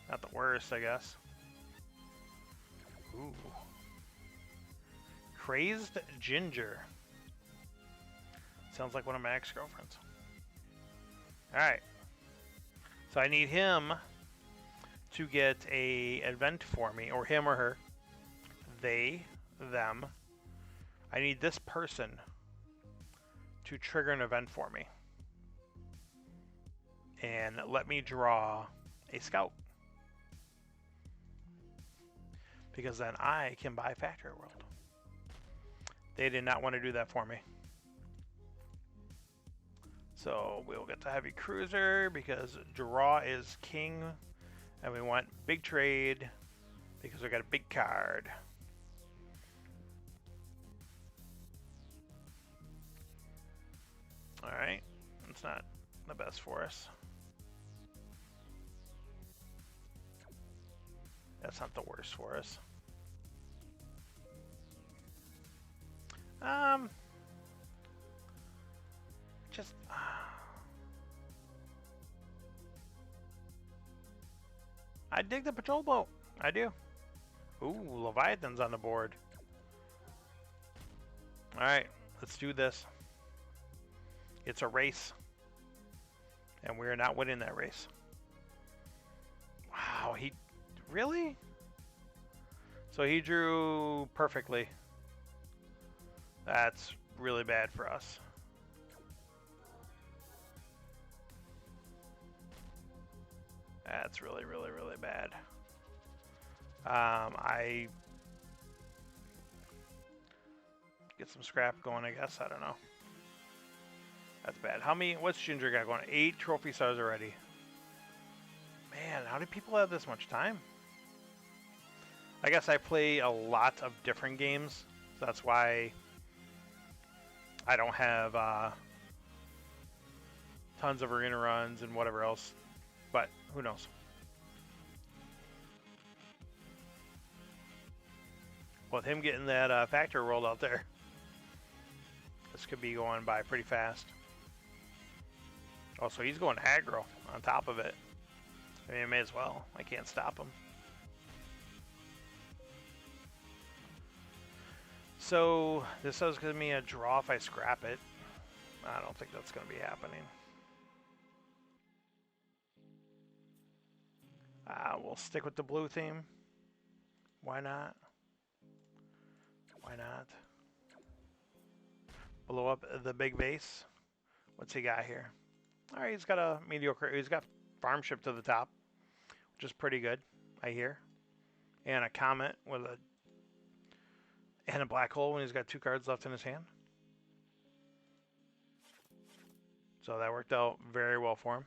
Not the worst, I guess. Ooh. Crazed Ginger. Sounds like one of my ex-girlfriends. Alright. So I need him to get a event for me, or him or her. They, them. I need this person to trigger an event for me. And let me draw a scout. Because then I can buy Factory World. They did not want to do that for me. So we'll get the heavy cruiser because draw is king. And we want big trade because we got a big card. Alright. It's not the best for us. That's not the worst for us. Just I dig the patrol boat. I do. Ooh, Leviathan's on the board. Alright, let's do this. It's a race. And we're not winning that race. Wow, he... Really? So he drew perfectly. That's really bad for us. That's really, really, really bad. I get some scrap going, I guess. I don't know. That's bad. How many? What's Ginger got going? 8 trophy stars already. Man, how do people have this much time? I guess I play a lot of different games. So that's why I don't have tons of arena runs and whatever else. But who knows? With him getting that factory rolled out there, this could be going by pretty fast. Oh, so he's going aggro on top of it. I mean, I may as well. I can't stop him. So this is going to be a draw if I scrap it. I don't think that's going to be happening. We'll stick with the blue theme. Why not? Why not? Blow up the big base. What's he got here? All right, he's got a mediocre. He's got farm ship to the top, which is pretty good, I hear. And a comet with a black hole when he's got 2 cards left in his hand. So that worked out very well for him.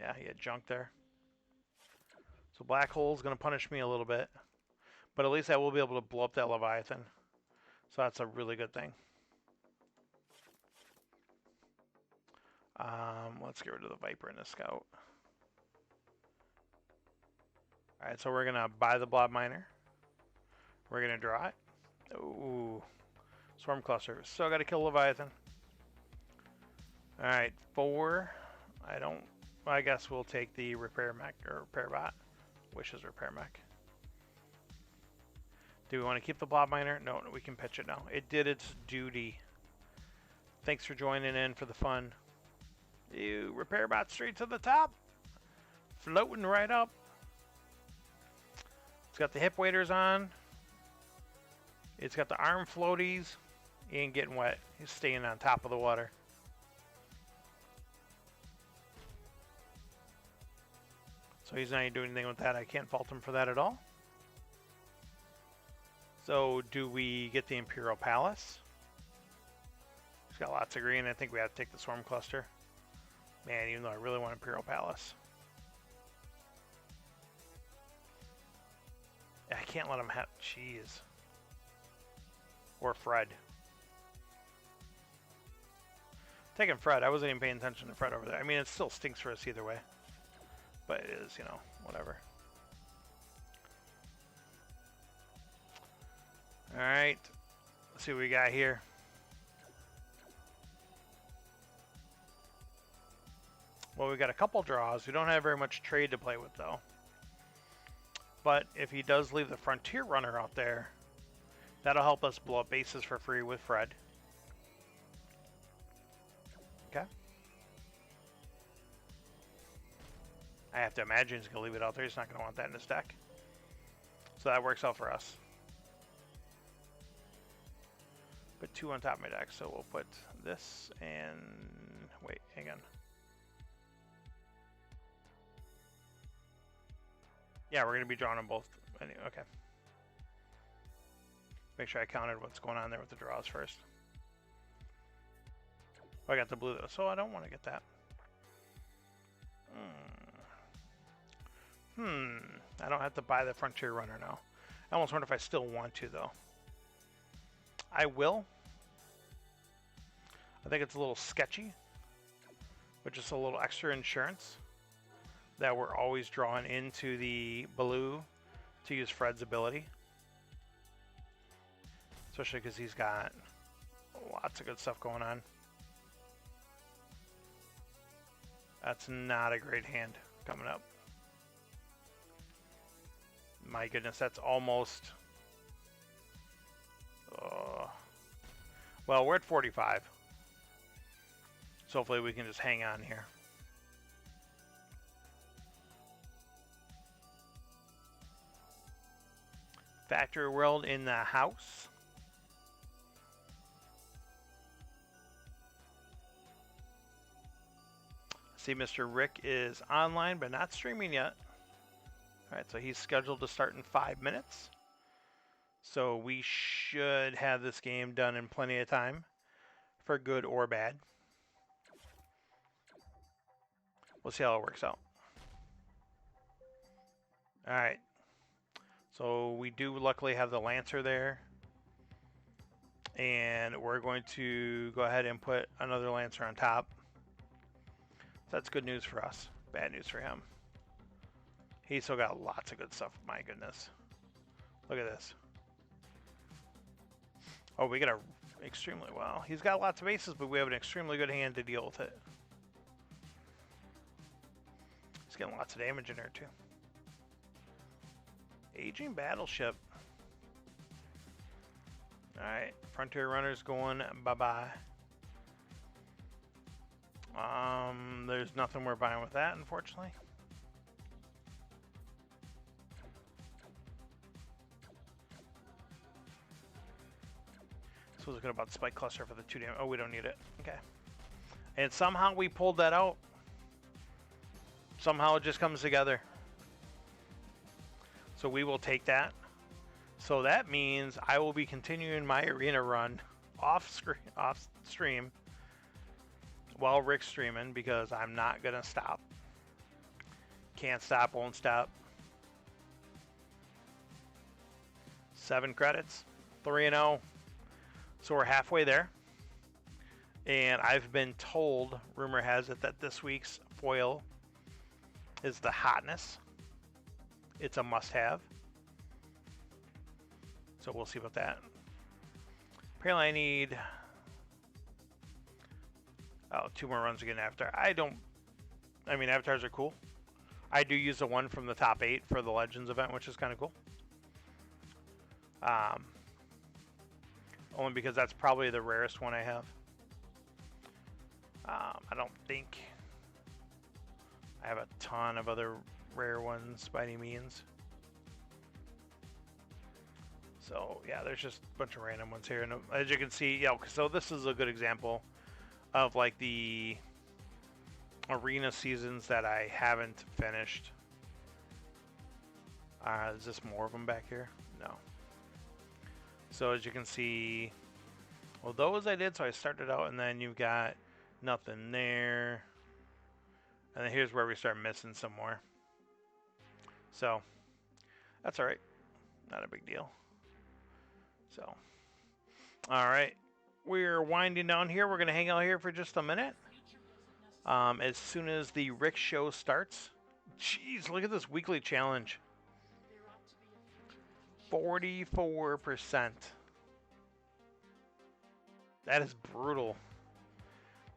Yeah, he had junk there. So black hole's going to punish me a little bit, but at least I will be able to blow up that Leviathan. So that's a really good thing. Let's get rid of the Viper and the Scout. Alright, so we're going to buy the Blob Miner. We're going to draw it. Ooh. Swarm Cluster. So I got to kill Leviathan. Alright, 4. I guess we'll take the Repair Mech, or Repair Bot. Wishes Repair Mech. Do we want to keep the Blob Miner? No, we can pitch it now. It did its duty. Thanks for joining in for the fun. You Repair Bot straight to the top. Floating right up. It's got the hip waders on. It's got the arm floaties. He ain't getting wet. He's staying on top of the water. So he's not even doing anything with that. I can't fault him for that at all. So do we get the Imperial Palace? He's got lots of green. I think we have to take the Swarm Cluster. Man, even though I really want Imperial Palace. I can't let him have... Jeez. Or Fred. Taking Fred. I wasn't even paying attention to Fred over there. I mean, it still stinks for us either way. But it is, you know, whatever. Alright. Let's see what we got here. Well, we got a couple draws. We don't have very much trade to play with, though. But if he does leave the Frontier Runner out there, that'll help us blow up bases for free with Fred. Okay. I have to imagine he's going to leave it out there. He's not going to want that in his deck. So that works out for us. Put 2 on top of my deck. So we'll put this and... Wait, hang on. Yeah, we're going to be drawing them both. Anyway, okay. Make sure I counted what's going on there with the draws first. Oh, I got the blue though, so I don't want to get that. I don't have to buy the Frontier Runner now. I almost wonder if I still want to, though. I will. I think it's a little sketchy, but just a little extra insurance that we're always drawing into the blue to use Fred's ability. Especially because he's got lots of good stuff going on. That's not a great hand coming up. My goodness, that's almost... well, we're at 45. So hopefully we can just hang on here. Factory World in the house. See, Mr. Rick is online, but not streaming yet. Alright, so he's scheduled to start in 5 minutes. So we should have this game done in plenty of time, for good or bad. We'll see how it works out. Alright. So we do luckily have the Lancer there. And we're going to go ahead and put another Lancer on top. So that's good news for us. Bad news for him. He's still got lots of good stuff. My goodness. Look at this. Oh, we got a extremely well. He's got lots of aces, but we have an extremely good hand to deal with it. He's getting lots of damage in there too. Aging Battleship. Alright, Frontier Runner's going bye-bye. There's nothing we're buying with that, unfortunately. So looking about Spike Cluster for the 2 damage. Oh, we don't need it. Okay. And somehow we pulled that out. Somehow it just comes together. So we will take that. So that means I will be continuing my arena run off stream while Rick's streaming, because I'm not gonna stop. Can't stop, won't stop. 7 credits, 3-0. So we're halfway there. And I've been told, rumor has it, that this week's foil is the hotness. It's a must-have. So we'll see about that. Apparently I need 2 more runs again after. I mean, avatars are cool. I do use the one from the top 8 for the Legends event, which is kind of cool. Only because that's probably the rarest one I have. I don't think I have a ton of other rare ones by any means. So yeah, there's just a bunch of random ones here, and as you can see, so this is a good example of like the arena seasons that I haven't finished. Is this more of them back here? No. So as you can see, well, those I did, so I started out, and then you've got nothing there, and then here's where we start missing some more. So that's all right, not a big deal. So all right, we're winding down here. We're gonna hang out here for just a minute. As soon as the Rick show starts. Jeez, look at this weekly challenge. 44%. That is brutal.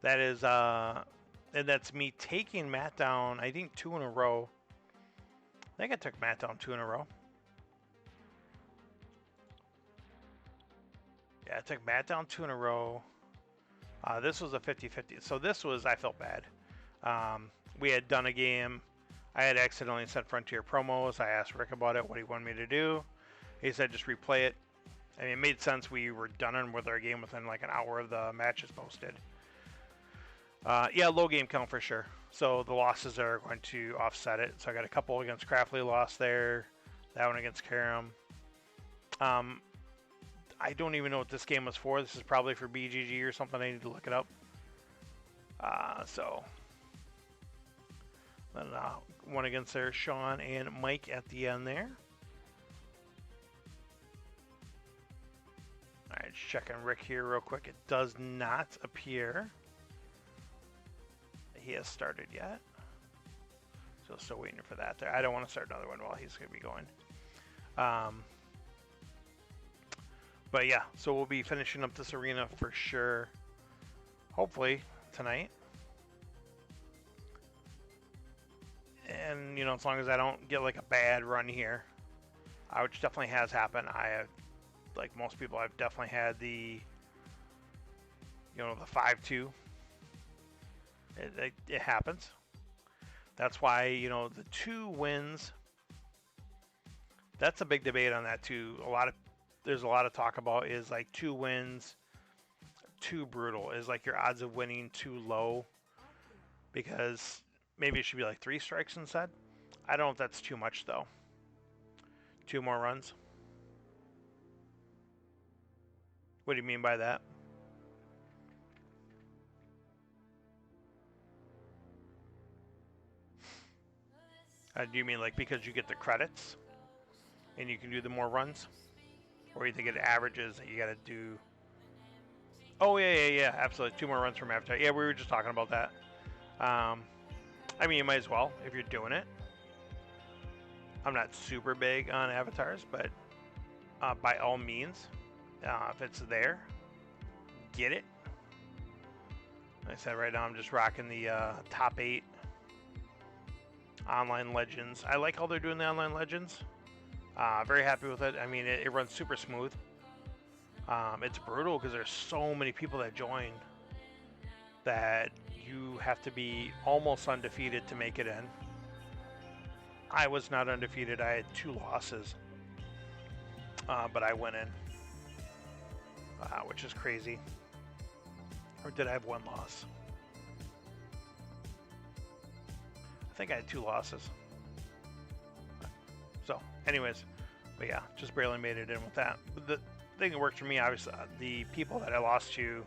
That is and that's me taking Matt down, I think 2 in a row. I think I took Matt down 2 in a row. Yeah, I took Matt down 2 in a row. This was a 50-50. So this was, I felt bad. We had done a game. I had accidentally sent Frontier promos. I asked Rick about it, what he wanted me to do. He said just replay it. I mean, it made sense. We were done with our game within like an hour of the matches posted. Yeah, low game count for sure. So the losses are going to offset it. So I got a couple against Craftly lost there. That one against Karam. I don't even know what this game was for. This is probably for BGG or something. I need to look it up. So then one against there, Sean and Mike at the end there. All right, checking Rick here real quick. It does not appear he has started yet. So still waiting for that there. I don't want to start another one while he's going to be going. But yeah, so we'll be finishing up this arena for sure. Hopefully tonight. And, you know, as long as I don't get like a bad run here, which definitely has happened. I have, like most people, I've definitely had the, you know, the 5-2. It happens. That's why, you know, the 2 wins, that's a big debate on that too. There's a lot of talk about is like 2 wins, too brutal. Is like your odds of winning too low? Because maybe it should be like 3 strikes instead. I don't know if that's too much though. 2 more runs. What do you mean by that? Do you mean like because you get the credits and you can do the more runs? Or you think it averages that you got to do... Oh, yeah, absolutely. 2 more runs from Avatar. Yeah, we were just talking about that. I mean, you might as well if you're doing it. I'm not super big on avatars, but by all means, if it's there, get it. Like I said, right now I'm just rocking the top 8 online legends. I like how they're doing the online legends. Very happy with it. I mean, it runs super smooth. It's brutal because there's so many people that join that you have to be almost undefeated to make it in. I was not undefeated. I had 2 losses, but I went in, which is crazy. Or did I have 1 loss? I think I had 2 losses. So, anyways, but yeah, just barely made it in with that. But the thing that worked for me, obviously, the people that I lost to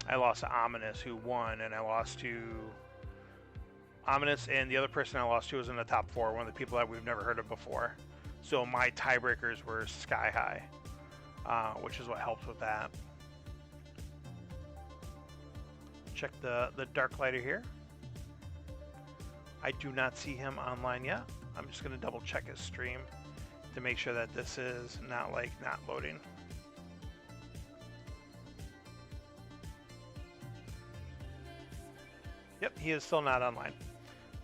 Ominous, who won, and I lost to Ominous, and the other person I lost to was in the top 4, one of the people that we've never heard of before. So my tiebreakers were sky high, which is what helps with that. Check the Dark Lighter here. I do not see him online yet. I'm just going to double check his stream to make sure that this is not loading. Yep, he is still not online,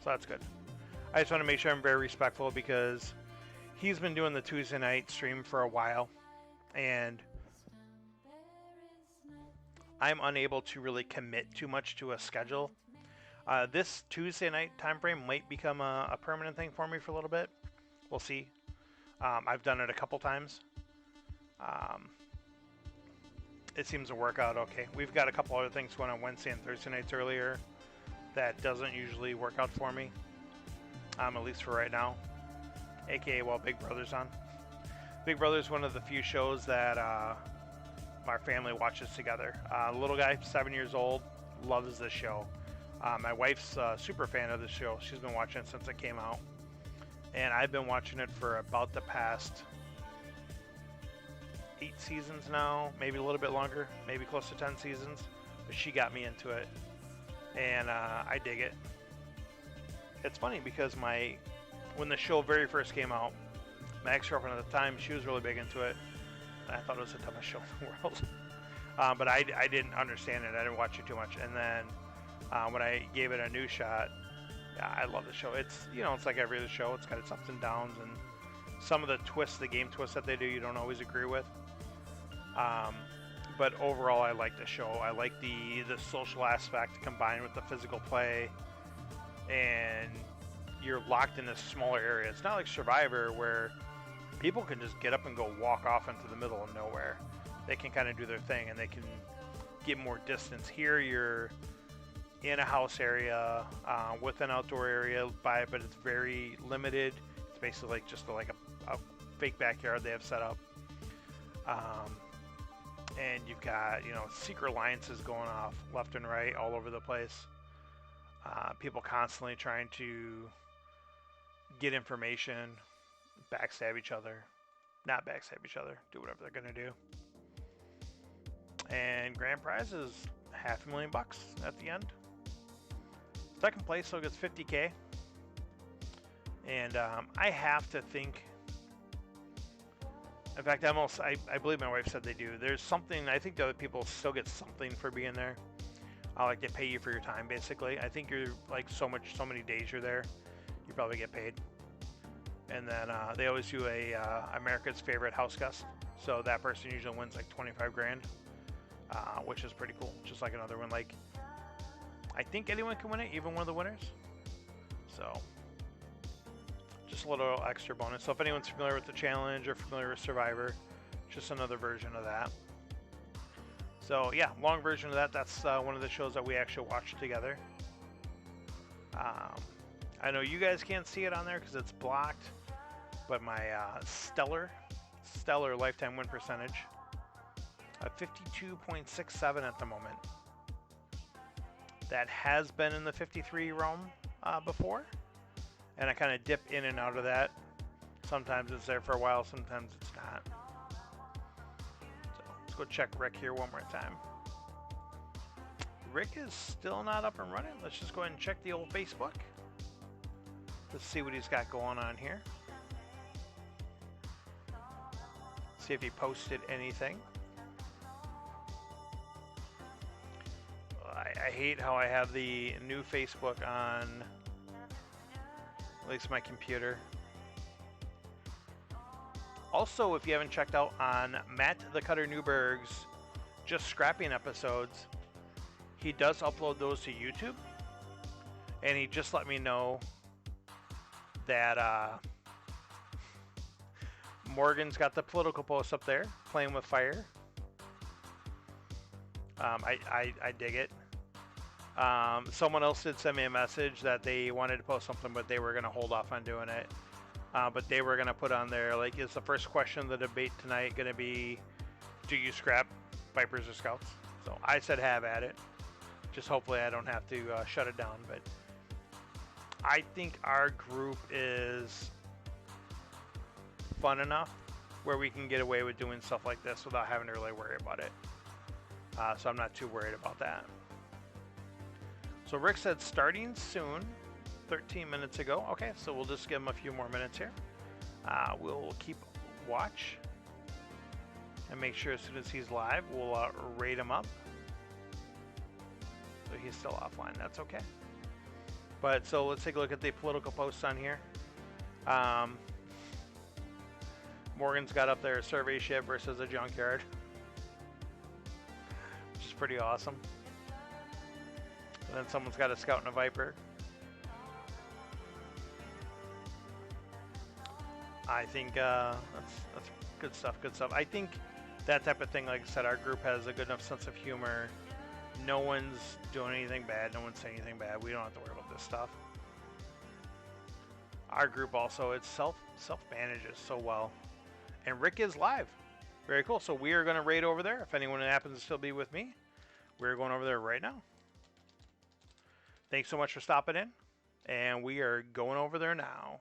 so that's good. I just want to make sure I'm very respectful because he's been doing the Tuesday night stream for a while, and I'm unable to really commit too much to a schedule. This Tuesday night time frame might become a permanent thing for me for a little bit. We'll see. I've done it a couple times. It seems to work out okay. We've got a couple other things going on Wednesday and Thursday nights earlier. That doesn't usually work out for me, at least for right now, aka while Big Brother's on. Big Brother's one of the few shows that our family watches together. Little guy, 7 years old, loves this show. My wife's a super fan of this show. She's been watching it since it came out, and I've been watching it for about the past 8 seasons now, maybe a little bit longer, maybe close to 10 seasons, but she got me into it. And I dig it. It's funny because when the show very first came out, my ex-girlfriend at the time, she was really big into it. And I thought it was the dumbest show in the world. But I didn't understand it. I didn't watch it too much. And then when I gave it a new shot, yeah, I love the show. It's, it's like every other show. It's got its ups and downs, and some of the twists, the game twists that they do, you don't always agree with. But overall, I like the show. I like the social aspect combined with the physical play, and you're locked in this smaller area. It's not like Survivor where people can just get up and go walk off into the middle of nowhere. They can kind of do their thing, and they can get more distance. Here, you're in a house area with an outdoor area but it's very limited. It's basically like just like a fake backyard they have set up. And you've got, secret alliances going off left and right all over the place. People constantly trying to get information, backstab each other. Not backstab each other, do whatever they're going to do. And grand prize is $500,000 at the end. Second place still gets $50K. And I have to think... In fact, I believe my wife said they do. There's something, I think the other people still get something for being there. Like they pay you for your time, basically. I think you're like so many days you're there, you probably get paid. And then they always do a America's Favorite House Guest. So that person usually wins like 25 grand, which is pretty cool. Just like another one. Like, I think anyone can win it, even one of the winners. So... just a little extra bonus. So if anyone's familiar with the challenge or familiar with Survivor, just another version of that. So yeah, long version of that. That's one of the shows that we actually watched together. I know you guys can't see it on there because it's blocked, but my stellar lifetime win percentage of 52.67 at the moment. That has been in the 53 realm before. And I kind of dip in and out of that. Sometimes it's there for a while, sometimes it's not. So let's go check Rick here one more time. Rick is still not up and running. Let's just go ahead and check the old Facebook. Let's see what he's got going on here. See if he posted anything. I hate how I have the new Facebook on... at least my computer. Also, if you haven't checked out on Matt the Cutter Newberg's Just Scrapping episodes, he does upload those to YouTube. And he just let me know that Morgan's got the political post up there, playing with fire. I dig it. Someone else did send me a message that they wanted to post something, but they were going to hold off on doing it. But they were going to put on there, like, is the first question of the debate tonight going to be, do you scrap Vipers or Scouts? So I said have at it. Just hopefully I don't have to shut it down. But I think our group is fun enough where we can get away with doing stuff like this without having to really worry about it. So I'm not too worried about that. So Rick said starting soon, 13 minutes ago. Okay, so we'll just give him a few more minutes here. We'll keep watch and make sure as soon as he's live, we'll rate him up. So he's still offline, that's okay. But so let's take a look at the political posts on here. Morgan's got up there a survey ship versus a junkyard, which is pretty awesome. And then someone's got a Scout and a Viper. I think that's good stuff, good stuff. I think that type of thing, like I said, our group has a good enough sense of humor. No one's doing anything bad. No one's saying anything bad. We don't have to worry about this stuff. Our group also, it self-manages so well. And Rick is live. Very cool. So we are going to raid over there. If anyone happens to still be with me, we're going over there right now. Thanks so much for stopping in. And we are going over there now.